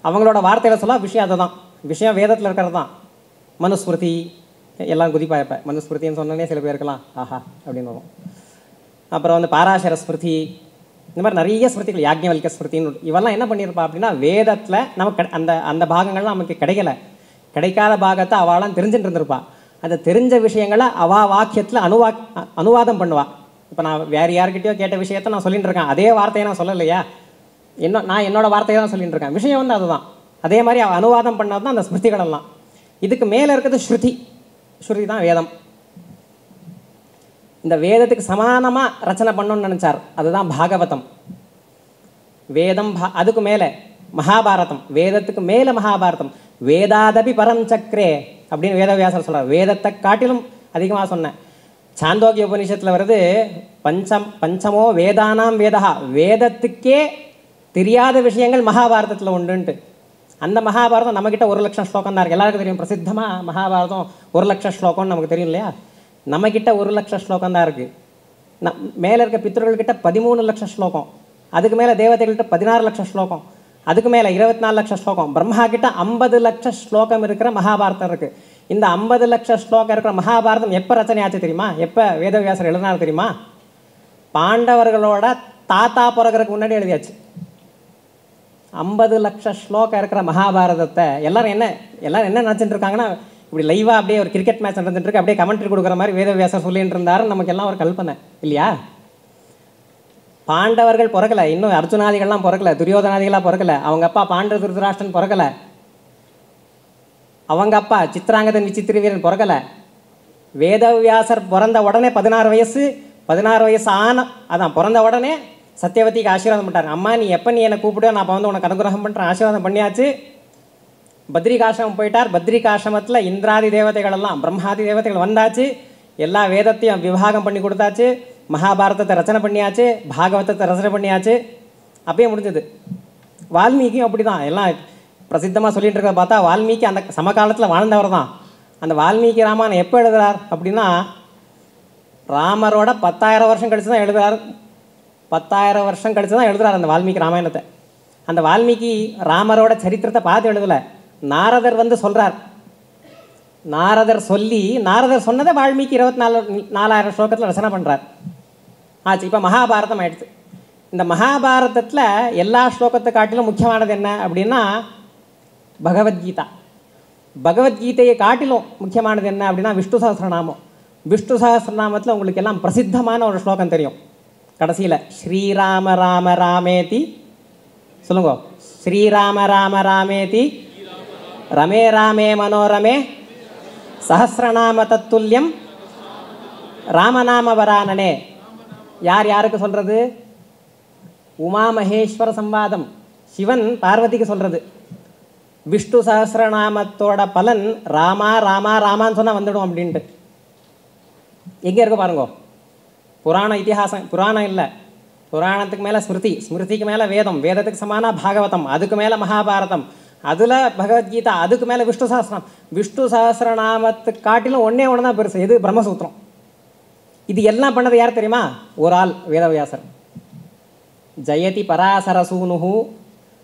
அவங்களோட வார்த்தையில் சொல்ல விஷயம் அதுதான். விஷயம் வேதத்தில் இருக்கிறது தான். மனுஸ்மிருதி எல்லாம் குதிப்பா. இப்போ மனுஸ்மிருதின்னு சொன்னோன்னே சில பேர் இருக்கலாம், ஆஹா அப்படின்னு வரும். அப்புறம் பாராசர ஸ்மிருதி, இந்த மாதிரி நிறைய ஸ்மிருதிகள், யாக்ஞவல்க ஸ்மிருதின்னு இவெல்லாம் என்ன பண்ணியிருப்பா அப்படின்னா, வேதத்தில் நமக்கு அந்த பாகங்கள்லாம் நமக்கு கிடைக்காத பாகத்தை அவளாம் தெரிஞ்சுட்டு இருந்திருப்பா. அந்த தெரிஞ்ச விஷயங்களை அவள் வாக்கியத்தில் அனுவாதம் பண்ணுவாள். இப்போ நான் வேறு யார்கிட்டயோ கேட்ட விஷயத்தை நான் சொல்லிட்டு இருக்கேன், அதே வார்த்தையை நான் சொல்லலையா, நான் என்னோடய வார்த்தையை தான் சொல்லிட்டு இருக்கேன். விஷயம் அதுதான். அதே மாதிரி அவள் அனுவாதம் பண்ணது தான் அந்த ஸ்மிருதிகளெல்லாம். இதுக்கு மேலே இருக்கிறது ஸ்ருதி. ஸ்ருதி தான் வேதம். இந்த வேதத்துக்கு சமானமாக ரச்சனை பண்ணணும்னு நினச்சார், அதுதான் பாகவதம். வேதம் அதுக்கு மேலே மகாபாரதம், வேதத்துக்கு மேலே மகாபாரதம். வேதாதபி பரம் சக்கரே அப்படின்னு வேதவியாசர் சொல்கிறார். வேதத்தை காட்டிலும் அதிகமாக சொன்னேன். சாந்தோக்கிய உபநிஷத்தில் வருது, பஞ்சமோ வேதானாம் வேதா, வேதத்துக்கே தெரியாத விஷயங்கள் மகாபாரதத்தில் உண்டுன்ட்டு. அந்த மகாபாரதம் நம்மக்கிட்ட 1,00,000 ஸ்லோகம் தான் இருக்குது. எல்லாருக்கும் தெரியும், பிரசித்தமாக மகாபாரதம் 1,00,000 ஸ்லோகம்னு நமக்கு தெரியும் இல்லையா. நம்மக்கிட்ட 1,00,000 ஸ்லோகம் தான் இருக்குது. மேலே இருக்க பித்ருக்கள்கிட்ட 13,00,000 ஸ்லோகம், அதுக்கு மேலே தேவதைகள்கிட்ட 16,00,000 ஸ்லோகம், அதுக்கு மேலே 24,00,000 ஸ்லோகம். பிரம்மா கிட்ட 50,00,000 ஸ்லோகம் இருக்கிற மகாபாரதம் இருக்குது. இந்த 50,00,000 ஸ்லோகம் இருக்கிற மகாபாரதம் எப்போ ரச்சனை ஆச்சு தெரியுமா? எப்போ வேதவியாசர் எழுதினார் தெரியுமா? பாண்டவர்களோட தாத்தா பிறகுறதுக்கு முன்னாடி எழுதியாச்சு. 50,00,000 ஸ்லோகம் இருக்கிற மகாபாரதத்தை எல்லாரும் என்ன நினச்சிட்டு இருக்காங்கன்னா, இப்படி லைவாக அப்படியே ஒரு கிரிக்கெட் மேட்ச் நடந்துட்டு இருக்கு, அப்படியே கமெண்ட்ரி கொடுக்குற மாதிரி வேதவியாசர் சொல்லிட்டு இருந்தாரு. நமக்கு எல்லாம் ஒரு கல்பனை இல்லையா? பாண்டவர்கள் பிறக்கலை, இன்னும் அர்ஜுனாதிகள்லாம் பிறக்கலை, துரியோதனாதிகளாக பிறக்கலை. அவங்க அப்பா பாண்டவ திருதராஷ்டிரன் பிறக்கலை, அவங்க அப்பா சித்திராங்கதன் விசித்திர வீரன் பிறக்கலை. வேதவியாசர் பிறந்த உடனே 16 வயசு அதான் பிறந்த உடனே சத்தியவதிக்கு ஆசீர்வாதம் பண்ணிட்டார். அம்மா நீ எப்போ நீ என்னை கூப்பிடுவோ நான் வந்து உனக்கு அனுகிரகம் பண்ணுறேன், ஆசீர்வாதம் பண்ணியாச்சு. பத்ரிகாசிரமம் போயிட்டார். பத்ரிகாசிரமத்தில் இந்திராதி தேவதைகள் எல்லாம் பிரம்மாதி தேவதைகள் வந்தாச்சு. எல்லா வேதத்தையும் விவாகம் பண்ணி கொடுத்தாச்சு. மகாபாரதத்தை ரச்சனை பண்ணியாச்சு, பாகவதத்தை ரச்சனை பண்ணியாச்சு. அப்பயே முடிஞ்சது. வால்மீகியும் அப்படி தான் எல்லாம் பிரசித்தமாக சொல்லிகிட்டு இருக்கிறத பார்த்தா வால்மீகி அந்த சமகாலத்தில் வாழ்ந்தவர் தான். அந்த வால்மீகி ராமாயணம் எப்போ எழுதுகிறார் அப்படின்னா ராமரோட 10,000 வருஷம் கழித்து தான் எழுதுகிறார். 10,000 வருஷம் கழித்து தான் எழுதுகிறார் அந்த வால்மீகி ராமாயணத்தை. அந்த வால்மீகி ராமரோட சரித்திரத்தை பார்த்து எழுதலை, நாரதர் வந்து சொல்கிறார். நாரதர் சொன்னதை வால்மீகி 24,000 ஸ்லோகத்தில் ரச்சனை பண்ணுறார். ஆச்சு. இப்போ மகாபாரதம் ஆயிடுச்சு. இந்த மகாபாரதத்தில் எல்லா ஸ்லோகத்தை காட்டிலும் முக்கியமானது என்ன அப்படின்னா பகவத்கீதா. பகவத்கீதையை காட்டிலும் முக்கியமானது என்ன அப்படின்னா விஷ்ணு சஹஸ்ரநாமம். விஷ்ணு சஹஸ்ரநாமத்தில் உங்களுக்கு எல்லாம் பிரசித்தமான ஒரு ஸ்லோகம் தெரியும். கடைசியில் ஸ்ரீராம ராம ராமேதி சொல்லுங்க, ஸ்ரீராம ராம ராமேதி ரமே ராமே மனோரமே சஹஸ்ரநாம தத்துல்யம் ராமநாம வரானனே. யார் யாருக்கு சொல்கிறது? உமா மகேஸ்வர சம்வாதம், சிவன் பார்வதிக்கு சொல்கிறது. விஷ்ணு சஹஸ்ரநாமத்தோட பலன் ராமா ராமா ராமான்னு சொன்னால் வந்துடும் அப்படின்ட்டு. எங்கே இருக்க பாருங்க. புராண இதிகாசம், புராணம் இல்லை, புராணத்துக்கு மேலே ஸ்மிருதி, ஸ்மிருதிக்கு மேலே வேதம், வேதத்துக்கு சமான பாகவதம், அதுக்கு மேலே மகாபாரதம், அதில் பகவத்கீதா, அதுக்கு மேலே விஷ்ணு சஹஸ்ரநாமம். விஷ்ணு சஹஸ்ரநாமத்துக்கு காட்டிலும் ஒன்று தான் பெருசு. இது பிரம்மசூத்திரம். இது எல்லாம் பண்ணது யார் தெரியுமா? ஒரு ஆள், வேதவியாசர். ஜயதி பராசரசூனு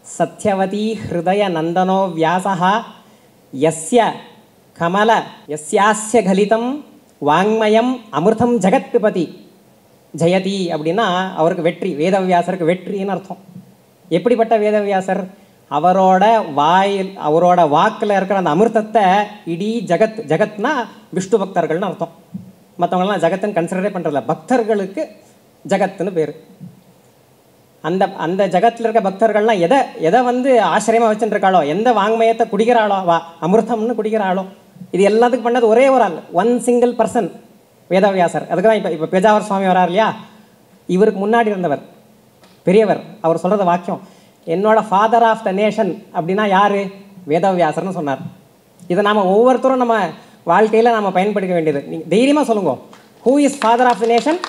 சத்யவதி ஹிருதய நந்தனோ வியாசா யஸ்ய கமல யஸ்யாஸ்ய கலிதம் வாங்மயம் அமிர்தம் ஜெகத் பிபதி. ஜெயதி அப்படின்னா அவருக்கு வெற்றி, வேதவியாசருக்கு வெற்றின்னு அர்த்தம். எப்படிப்பட்ட வேதவியாசர்? அவரோட வாக்கில் இருக்கிற அந்த அமிர்தத்தை இடி ஜகத்னா விஷ்ணு பக்தர்கள்னு அர்த்தம். மற்றவங்களாம் ஜகத்துன்னு கன்சிடரே பண்ணுறதில்ல, பக்தர்களுக்கு ஜகத்துன்னு பேர். அந்த ஜகத்தில் இருக்க பக்தர்கள்லாம் எதை வந்து ஆச்சரியமாக வச்சுட்டு இருக்காளோ, எந்த வாங்மயத்தை குடிக்கிறாளோ, அமிர்தம்னு குடிக்கிறாளோ, இது எல்லாத்துக்கும் பண்ணது ஒரே ஒரு ஆள், ஒன் சிங்கிள் பர்சன், வேதவியாசர். அதுக்கு தான் இப்போ பேஜாவர் சுவாமி வரார் இல்லையா, இவருக்கு முன்னாடி இருந்தவர் பெரியவர். அவர் சொல்கிறது வாக்கியம், என்னோட ஃபாதர் ஆஃப் த நேஷன் அப்படின்னா யார்? வேதவியாசர்னு சொன்னார். இதை நாம் ஒவ்வொருத்தரும் நம்ம வாழ்க்கையில் நாம் பயன்படுத்த வேண்டியது. நீங்கள் தைரியமாக சொல்லுங்க, who is father of the nation?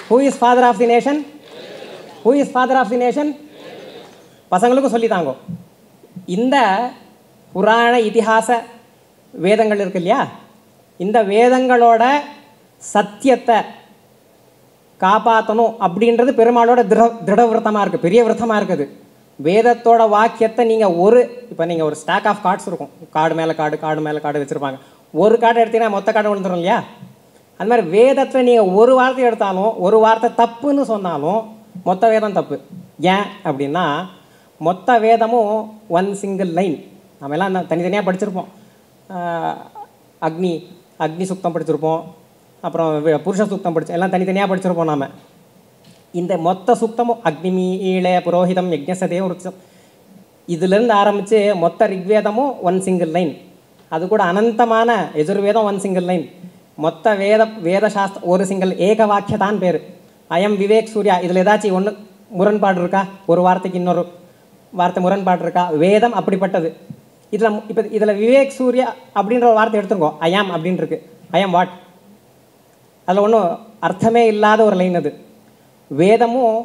Who is father of the nation? Who is father of the nation? பசங்களுக்கும் சொல்லித்தாங்க. இந்த புராண இதிகாச வேதங்கள் இருக்கு இல்லையா, இந்த வேதங்களோட சத்தியத்தை காப்பாற்றணும் அப்படின்றது பெருமாளோட திருட விரதமாக இருக்குது, பெரிய விரதமாக இருக்குது. வேதத்தோட வாக்கியத்தை நீங்கள் இப்போ நீங்கள் ஒரு ஸ்டாக் ஆஃப் கார்ட்ஸ் இருக்கும், கார்டு மேலே கார்டு வச்சுருப்பாங்க. ஒரு கார்டு எடுத்தீங்கன்னா மொத்த கார்டு விழுந்துடும் இல்லையா? அது மாதிரி வேதத்தில் நீங்கள் ஒரு வார்த்தை எடுத்தாலும், ஒரு வார்த்தை தப்புன்னு சொன்னாலும் மொத்த வேதம் தப்பு. ஏன் அப்படின்னா மொத்த வேதமும் ஒன் சிங்கிள் லைன். நம்ம எல்லாம் தனித்தனியாக படிச்சிருப்போம். அக்னி சுத்தம் படிச்சிருப்போம், அப்புறம் புருஷ சுத்தம் எல்லாம் தனித்தனியாக படிச்சிருப்போம். நாம் இந்த மொத்த சுத்தமும் அக்னிமீளே புரோஹிதம் யஜ்ஞசதே உருச்சம், இதுலேருந்து ஆரம்பித்து மொத்த ரிக்வேதமும் ஒன் சிங்கிள் லைன். அது கூட அனந்தமான யஜுர்வேதம் ஒன் சிங்கிள் லைன். மொத்த வேதசாஸ்திரம் ஒரு சிங்கிள் ஏக வாக்கியதான் பேர். அயம் விவேக் சூர்யா. இதில் ஏதாச்சும் ஒன்று முரண்பாடு இருக்கா? ஒரு வார்த்தைக்கு இன்னொரு வார்த்தை முரண்பாடு இருக்கா? வேதம் அப்படிப்பட்டது. இதில் விவேக் சூர்யா அப்படின்ற ஒரு வார்த்தை எடுத்துருக்கோம், ஐயாம் அப்படின்னு இருக்கு. ஐயாம் வாட்? அதில் ஒன்றும் அர்த்தமே இல்லாத ஒரு லைன் அது. வேதமும்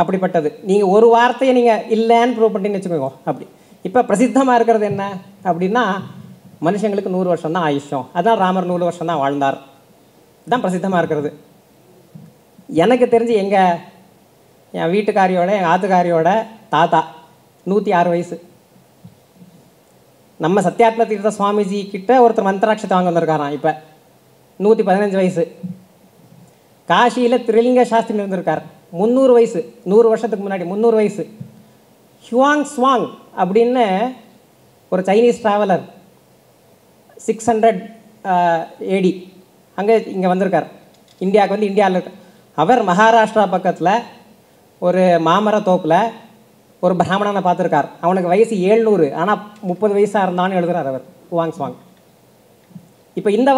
அப்படிப்பட்டது. நீங்கள் ஒரு வார்த்தையை நீங்கள் இல்லைன்னு ப்ரூவ் பண்ணின்னு வச்சுக்கோங்க. அப்படி இப்போ பிரசித்தமாக இருக்கிறது என்ன அப்படின்னா மனுஷங்களுக்கு 100 வருஷம் தான் ஆயுஷம். அதான் ராமர் 100 வருஷம் தான் வாழ்ந்தார். இதுதான் பிரசித்தமாக இருக்கிறது. எனக்கு தெரிஞ்சு என் வீட்டுக்காரியோட எங்கள் ஆத்துக்காரியோட தாத்தா 106 வயசு. நம்ம சத்யாத்ம தீர்த்த சுவாமிஜி கிட்ட ஒருத்தர் மந்திராட்சத்தை வாங்க வந்திருக்காராம். இப்போ 115 வயசு. காஷியில் திரிலிங்க சாஸ்திரி இருந்திருக்கார் 300 வயசு. 100 வருஷத்துக்கு முன்னாடி 300 வயசு. ஹுவாங் ஸ்வாங் அப்படின்னு ஒரு சைனீஸ் ட்ராவலர் 600 AD இங்கே வந்திருக்கார். இந்தியாவுக்கு வந்து இந்தியாவில் இருக்க அவர் மகாராஷ்டிரா பக்கத்தில் ஒரு மாமர தோப்பில் ஒரு பிராமணனை பார்த்துருக்கார். அவனுக்கு வயசு 700, ஆனால் 30 வயசாக இருந்தான்னு எழுதுகிறார் அவர் வாங். இப்போ இந்த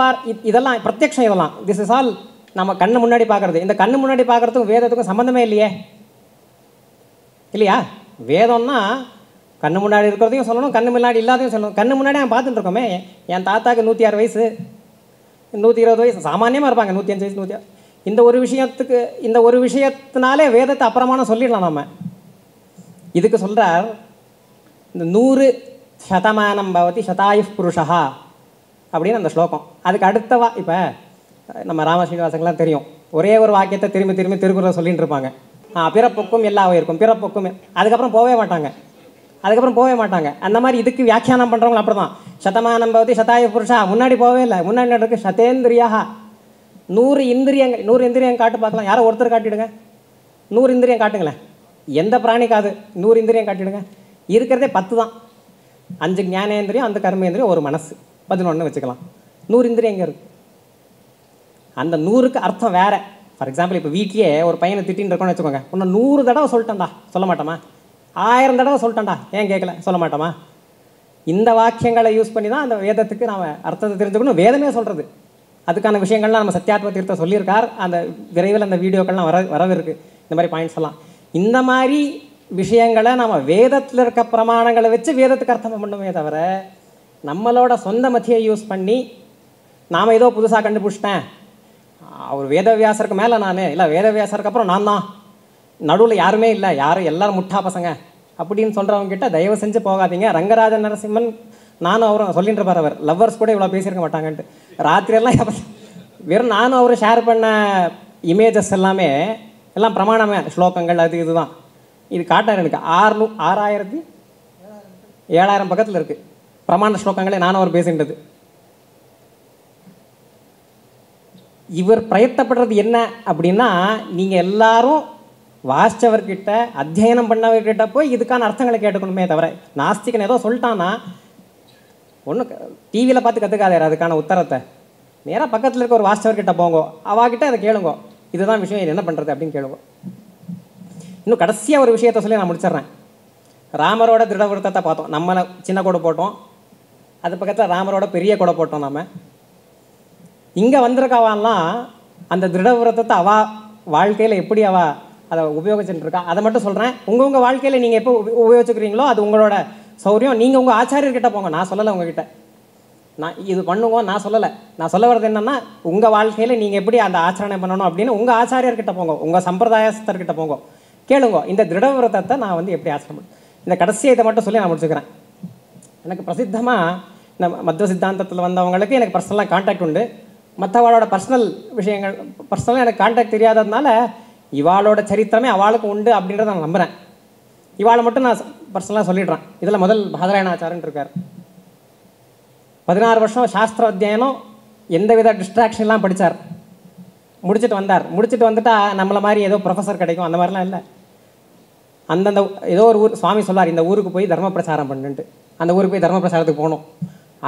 இதெல்லாம் பிரத்யக்ஷம், இதெல்லாம் திஸ் இஸ் ஆல் நம்ம கண்ணு முன்னாடி பார்க்குறது. இந்த கண்ணு முன்னாடி பார்க்குறதுக்கும் வேதத்துக்கும் சம்மந்தமே இல்லையே, இல்லையா? வேதம்னா கண்ணு முன்னாடி இருக்கிறதையும் சொல்லணும், கண்ணு முன்னாடி இல்லாதையும் சொல்லணும். கண்ணு முன்னாடி அவன் பார்த்துட்டு இருக்கோமே. என் தாத்தாக்கு 106 வயசு, 120 வயசு, சாமானியமாக இருப்பாங்க, 105 வயசு, 106. இந்த ஒரு விஷயத்தினாலே வேதத்தை அப்புறமான சொல்லிடலாம் நம்ம. இதுக்கு சொல்கிறார், இந்த 100 சதமானம் பவதி சதாயுப் புருஷா அப்படின்னு அந்த ஸ்லோகம். அதுக்கு அடுத்தவா இப்போ நம்ம ராமஸ்ரீனிவாசங்களாம் தெரியும், ஒரே ஒரு வாக்கியத்தை திரும்பி திரும்பி திருக்குறள் சொல்லிட்டு இருப்பாங்க. பிறப்புக்கும் எல்லா உயிருக்கும், பிறப்புக்கும், அதுக்கப்புறம் போகவே மாட்டாங்க. அந்த மாதிரி இதுக்கு வியாக்கியானம் பண்ணுறவங்க அப்படி தான். சதமானம் பவதி சதாயுப் புருஷா, முன்னாடி போகவே இல்லை. முன்னாடி இருக்கு சதேந்திரியா, 100 இந்திரியங்கள். 100 இந்திரியம் காட்டு பார்க்கலாம், யாரோ ஒருத்தர் காட்டிடுங்க. 100 இந்திரியம் காட்டுங்களேன், எந்த பிராணிக்காது 100 இந்திரியம் காட்டிடுங்க. இருக்கிறதே 10 தான். 5 ஞானேந்திரியம், அந்த கர்மேந்திரியம், ஒரு மனசு, 11 வச்சுக்கலாம். 100 இந்திரியம் எங்கே இருக்குது? அந்த 100க்கு அர்த்தம் வேறு. ஃபார் எக்ஸாம்பிள், இப்போ வீட்லேயே ஒரு பையனை திட்டின்னு இருக்கோன்னு வச்சுக்கோங்க. உன்னை 100 தடவை சொல்லிட்டேன்டா, சொல்ல மாட்டோமா? 1000 தடவை சொல்லிட்டேன்டா, ஏன் கேட்கல, சொல்ல மாட்டோமா? இந்த வாக்கியங்களை யூஸ் பண்ணி தான் அந்த வேதத்துக்கு நாம் அர்த்தத்தை தெரிஞ்சுக்கணும். வேதமே சொல்கிறது. அதுக்கான விஷயங்கள்லாம் நம்ம சத்யாத்ம தீர்த்தம் சொல்லியிருக்கார். அந்த விரைவில் அந்த வீடியோக்கள்லாம் வரவிருக்கு, இந்த மாதிரி பாயிண்ட்ஸ் எல்லாம். இந்த மாதிரி விஷயங்களை நம்ம வேதத்தில் இருக்க பிரமாணங்களை வச்சு வேதத்துக்கு அர்த்தம் பண்ணுமே தவிர, நம்மளோட சொந்த மத்தியை யூஸ் பண்ணி நாம் ஏதோ புதுசாக கண்டுபிடிச்சிட்டேன், அவர் வேதவியாசருக்கு மேலே நான் இல்லை, வேதவியாசருக்கு அப்புறம் நான் தான், நடுவில் யாருமே இல்லை, எல்லோரும் முட்டா பசங்க அப்படின்னு சொல்கிறவங்க கிட்ட தயவு செஞ்சு போகாதீங்க. ரங்கராஜன் நரசிம்மன் நானும் அவரும் சொல்லிட்டு இருப்பார், அவர் லவ்வர்ஸ் கூட இவ்வளோ பேசியிருக்க மாட்டாங்கன்ட்டு. ராத்திரியெல்லாம் வெறும் நானும் அவரும் ஷேர் பண்ண இமேஜஸ் எல்லாமே எல்லாம் பிரமாணமே, ஸ்லோகங்கள், அது இதுதான். இது காட்டார் எனக்கு 7,000 பக்கத்தில் இருக்குது பிரமாண ஸ்லோகங்களே நானும் அவர் பேசின்றது. இவர் பிரயத்தப்படுறது என்ன அப்படின்னா, நீங்கள் எல்லாரும் வாசித்தவர்கிட்ட அத்தியனம் பண்ணவர்கிட்ட போய் இதுக்கான அர்த்தங்களை கேட்டுக்கணுமே தவிர, நாஸ்திகன் ஏதோ சொல்லிட்டான்னா ஒன்றும் டிவியில் பார்த்து கற்றுக்காதே அதுக்கான உத்தரத்தை. நேராக பக்கத்தில் இருக்க ஒரு வாசித்தவர்கிட்ட போங்கோ, அவாகிட்ட அதை கேளுங்கோ, இதுதான் விஷயம், இது என்ன பண்ணுறது அப்படின்னு கேளுங்க. இன்னும் கடைசியாக ஒரு விஷயத்தை சொல்லி நான் முடிச்சிட்றேன். ராமரோட திருடவிருத்தத்தை பார்த்தோம், நம்மளை சின்ன கோடு போட்டோம், அது பக்கத்தில் ராமரோட பெரிய கோடை போட்டோம். நம்ம இங்கே வந்திருக்கவான்லாம் அந்த திருடவிருத்தத்தை வாழ்க்கையில் எப்படி அதை உபயோகிச்சுட்டு இருக்கா அதை மட்டும் சொல்கிறேன். உங்கள் வாழ்க்கையில் நீங்கள் எப்போ உபயோகிச்சுக்கிறீங்களோ அது உங்களோட சௌரியம். நீங்கள் உங்கள் ஆச்சாரியர்கிட்ட போங்க, நான் சொல்லலை உங்ககிட்ட, நான் இது பண்ணுங்க நான் சொல்லலை. நான் சொல்ல வர்றது என்னென்னா, உங்கள் வாழ்க்கையில் நீங்கள் எப்படி அந்த ஆச்சரணை பண்ணணும் அப்படின்னு உங்கள் ஆச்சாரியர்கிட்ட போங்க, உங்கள் சம்பிரதாயஸ்தர்கிட்ட போங்க, கேளுங்க இந்த திருடவிரதத்தை நான் எப்படி ஆச்சரணம். இந்த கடைசியை இதை மட்டும் சொல்லி நான் முடிச்சுக்கிறேன். எனக்கு பிரசித்தமாக இந்த மத்வ சித்தாந்தத்தில் வந்தவங்களுக்கு எனக்கு பர்சனலாக கான்டாக்ட் உண்டு. மற்றவாளோட பர்சனல் விஷயங்கள் பர்சனலாக எனக்கு கான்டாக்ட் தெரியாததுனால இவாளோட சரித்திரமே அவளுக்கு உண்டு அப்படின்றத நான் நம்புகிறேன். இவாளை மட்டும் நான் பர்சனலாக சொல்லிடுறேன். இதில் முதல் பாதராயணாச்சாரன் இருக்கார். 16 வருஷம் சாஸ்திர அத்தியாயனம், எந்தவித டிஸ்ட்ராக்ஷன்லாம் படித்தார், முடிச்சுட்டு வந்துட்டா நம்மளை மாதிரி ஏதோ ப்ரொஃபஸர் கிடைக்கும் அந்த மாதிரிலாம் இல்லை. அந்தந்த ஏதோ ஒரு ஊர் சுவாமி சொல்லார், இந்த ஊருக்கு போய் தர்ம பிரச்சாரம் பண்ணுன்ட்டு. அந்த ஊருக்கு போய் தர்ம பிரச்சாரத்துக்கு போகணும்.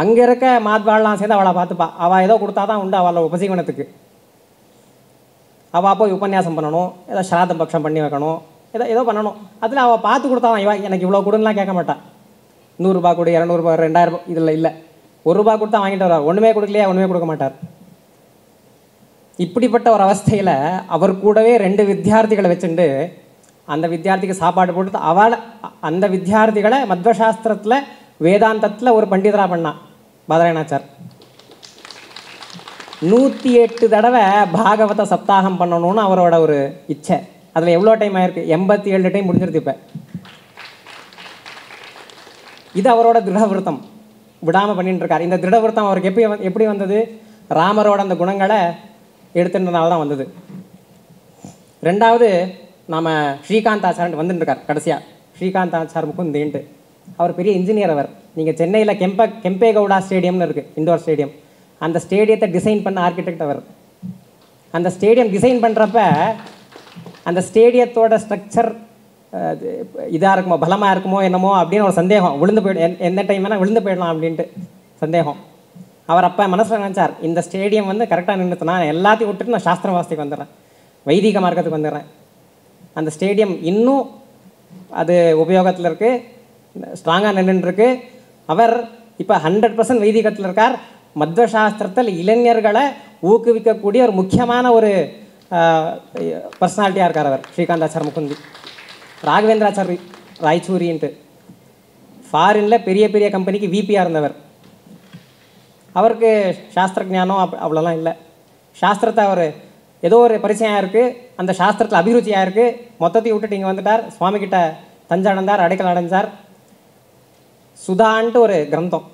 அங்கே இருக்க மாத்வாள்லாம் சேர்ந்து அவளை பார்த்துப்பா, அவள் ஏதோ கொடுத்தா தான் உண்டு அவளை உபசீவனத்துக்கு. அவள் போய் உபன்யாசம் பண்ணணும், ஏதோ ஸ்ராத்த பக்ஷம் பண்ணி வைக்கணும், ஏதோ பண்ணணும். அதில் அவள் பார்த்து கொடுத்தா தான் எனக்கு இவ்வளோ கொடுன்னுலாம் கேட்க மாட்டான். 100 ரூபா கொடு, 200 ரூபா, 2000 ரூபா, இதில் இல்லை. 1 ரூபா கொடுத்தா வாங்கிட்டு வர்றார், ஒன்றுமே கொடுக்கலையா, ஒன்றுமே கொடுக்க மாட்டார். இப்படிப்பட்ட ஒரு அவஸ்தையில் அவர் கூடவே 2 வித்தியார்த்திகளை வச்சுட்டு அந்த வித்தியார்த்திக்கு சாப்பாடு போட்டு அவளை அந்த வித்தியார்த்திகளை மத்வசாஸ்திரத்தில் வேதாந்தத்தில் ஒரு பண்டிதராக பண்ணான் பாதராயணாச்சார். 108 தடவை பாகவத சப்தாகம் பண்ணணும்னு அவரோட ஒரு இச்சை. அதில் எவ்வளோ டைம் ஆயிருக்கு? 87 டைம் முடிஞ்சிருது. இப்போ இது அவரோட திருடவிருத்தம், விடாமல் பண்ணிட்டு இருக்கார். இந்த திருடவிருத்தம் அவருக்கு எப்படி வந்தது? ராமரோட அந்த குணங்களை எடுத்துன்றதுனால தான் வந்தது. ரெண்டாவது, நாம் ஸ்ரீகாந்த் ஆச்சாரன் வந்துட்டு இருக்கார் கடைசியாக. ஸ்ரீகாந்த் ஆச்சார் முகுந்தேன்ட்டு அவர் பெரிய இன்ஜினியர். அவர் நீங்கள் சென்னையில் கெம்பேகவுடா ஸ்டேடியம்னு இருக்குது, இண்டோர் ஸ்டேடியம். அந்த ஸ்டேடியத்தை டிசைன் பண்ண ஆர்கிடெக்ட் அவர். அந்த ஸ்டேடியம் டிசைன் பண்ணுறப்ப அந்த ஸ்டேடியத்தோட ஸ்ட்ரக்சர் இதாக இருக்குமோ, பலமாக இருக்குமோ என்னமோ அப்படின்னு ஒரு சந்தேகம். விழுந்து போயிடும், எந்த டைம் வேணால் விழுந்து போயிடலாம் அப்படின்ட்டு சந்தேகம். அவர் அப்போ மனசில் நினச்சார், இந்த ஸ்டேடியம் கரெக்டாக நின்றுனா எல்லாத்தையும் விட்டுட்டு நான் சாஸ்திர வாஸ்திக்கு வந்துடுறேன். வைதிக மார்க்கத்துக்கு வந்துடுறேன். அந்த ஸ்டேடியம் இன்னும் அது உபயோகத்தில் இருக்குது, ஸ்ட்ராங்காக நின்றுருக்கு. அவர் இப்போ 100% வைதிகத்தில் இருக்கார். மத்வ சாஸ்திரத்தில் இளைஞர்களை ஊக்குவிக்கக்கூடிய ஒரு முக்கியமான ஒரு பர்சனாலிட்டியாக இருக்கார் அவர், ஸ்ரீகாந்தாச்சார் முகுந்தி. ராகவேந்திராச்சார் ராய்ச்சூரின்ட்டு ஃபாரினில் பெரிய பெரிய கம்பெனிக்கு விபியாக இருந்தவர். அவருக்கு சாஸ்திர ஞானம் அவ்வளோலாம் இல்லை. சாஸ்திரத்தை அவர் ஏதோ ஒரு பரிச்சயம் இருக்குது, அந்த சாஸ்திரத்தில் அபிருச்சியாக இருக்குது, மொத்தத்தையும் விட்டுட்டு இங்கே வந்துட்டார். சுவாமிகிட்ட தஞ்சை அடைந்தார், அடைக்கல் அடைஞ்சார். சுதான்ட்டு ஒரு கிரந்தம்,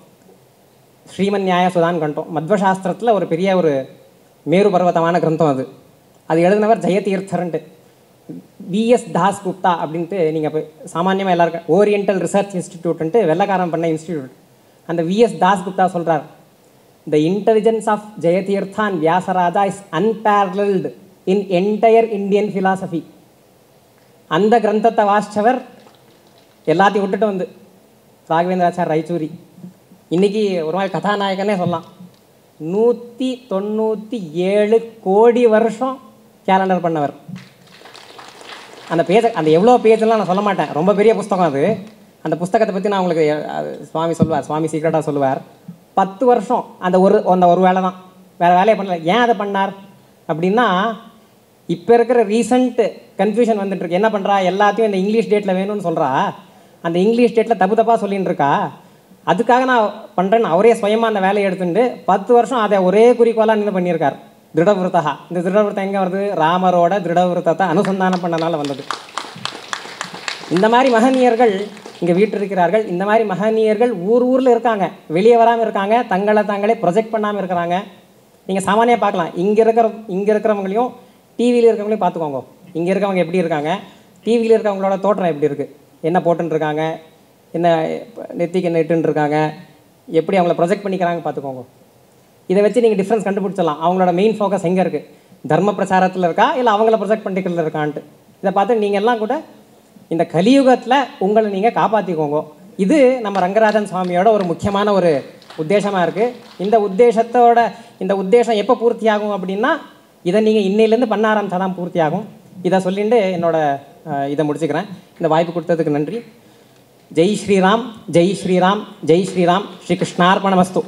ஸ்ரீமன் நியாய சுதான் கிரந்தம், மத்வசாஸ்திரத்தில் ஒரு பெரிய ஒரு மேரு பர்வதமான கிரந்தம். அது எழுதினவர் ஜெயதீர்த்தர்ன்ட்டு. விஎஸ் தாஸ் குப்தா அப்படின்ட்டு நீங்கள் இப்போ சாமானியமாக எல்லாருக்கும் ஓரியண்டல் ரிசர்ச் இன்ஸ்டிடியூட்ன்ட்டு வெள்ளக்காரன் பண்ண இன்ஸ்டிடியூட். அந்த விஎஸ் தாஸ் குப்தா சொல்கிறார், the intelligence of Jayatirtha and Vyasaraja is unparalleled in entire Indian philosophy. அந்த கிரந்தத்தை வாசித்தவர் எல்லாத்தையும் விட்டுட்டு வந்து ராகவேந்திராச்சார் ராய்ச்சூரி இன்றைக்கி ஒரு மாதிரி கதாநாயகனே சொல்லலாம். 197 கோடி வருஷம் கேலண்டர் பண்ணவர். அந்த பேஜை, அந்த எவ்வளோ பேஜெல்லாம் நான் சொல்ல மாட்டேன், ரொம்ப பெரிய புஸ்தகம் அது. அந்த புஸ்தகத்தை பற்றி நான் உங்களுக்கு சுவாமி சொல்லுவார், சுவாமி சீக்கிரட்டாக சொல்லுவார். 10 வருஷம் அந்த ஒரு வேலை தான், வேறு வேலையை பண்ணல. ஏன் அதை பண்ணார் அப்படின்னா, இப்போ இருக்கிற ரீசண்ட் கன்ஃபியூஷன் வந்துட்டுருக்கு. என்ன பண்ணுறா, எல்லாத்தையும் இந்த இங்கிலீஷ் டேட்டில் வேணும்னு சொல்கிறா, அந்த இங்கிலீஷ் டேட்டில் தப்பாக சொல்லின்னு இருக்கா. அதுக்காக நான் பண்ணுறேன்னு அவரே சுயமாக அந்த வேலையை எடுத்துட்டு 10 வருஷம் அதை ஒரே குறிக்கோளாக நின்று பண்ணியிருக்கார். திருடவிருத்தா. இந்த திருடவிருத்தம் எங்கே வருது, ராமரோட திருடவிருத்தத்தை அனுசந்தானம் பண்ணனால வந்தது. இந்த மாதிரி மகனியர்கள் இங்கே வீட்டிருக்கிறார்கள். இந்த மாதிரி மகனியர்கள் ஊரில் இருக்காங்க, வெளியே வராமல் இருக்காங்க, தங்களை தாங்களே ப்ரொஜெக்ட் பண்ணாமல் இருக்கிறாங்க. நீங்கள் சாமானியாக பார்க்கலாம், இங்கே இருக்கிறவங்களையும் டிவியில் இருக்கிறவங்களையும் பார்த்துக்கோங்க. இங்கே இருக்கவங்க எப்படி இருக்காங்க, டிவியில் இருக்கிறவங்களோட தோற்றம் எப்படி இருக்குது, என்ன போட்டுருக்காங்க, என்ன நெத்திக்கு என்ன இட்டுன்னு இருக்காங்க, எப்படி அவங்கள ப்ரொஜெக்ட் பண்ணிக்கிறாங்க பார்த்துக்கோங்க. இதை வச்சு நீங்கள் டிஃப்ரென்ஸ் கண்டுபிடிச்சிடலாம். அவங்களோட மெயின் ஃபோக்கஸ் எங்கே இருக்குது, தர்ம பிரச்சாரத்தில் இருக்கா இல்லை அவங்கள ப்ரொஜெக்ட் பண்ணிக்கிறதுல இருக்கான்ட்டு. இதை பார்த்து நீங்கள் எல்லாம் கூட இந்த கலியுகத்தில் உங்களை நீங்கள் காப்பாற்றிக்கோங்க. இது நம்ம ரங்கராஜன் சுவாமியோட ஒரு முக்கியமான ஒரு உத்தேசமாக இருக்குது. இந்த உத்தேசம் எப்போ பூர்த்தி ஆகும் அப்படின்னா, இதை நீங்கள் இன்னையிலேருந்து பண்ண ஆரம்பித்தா தான் பூர்த்தி ஆகும். இதை சொல்லிட்டு இதை முடிச்சுக்கிறேன். இந்த வாய்ப்பு கொடுத்ததுக்கு நன்றி. ஜெய் ஸ்ரீராம், ஜெய் ஸ்ரீராம், ஜெய் ஸ்ரீராம். ஸ்ரீ கிருஷ்ணார்ப்பணமஸ்து.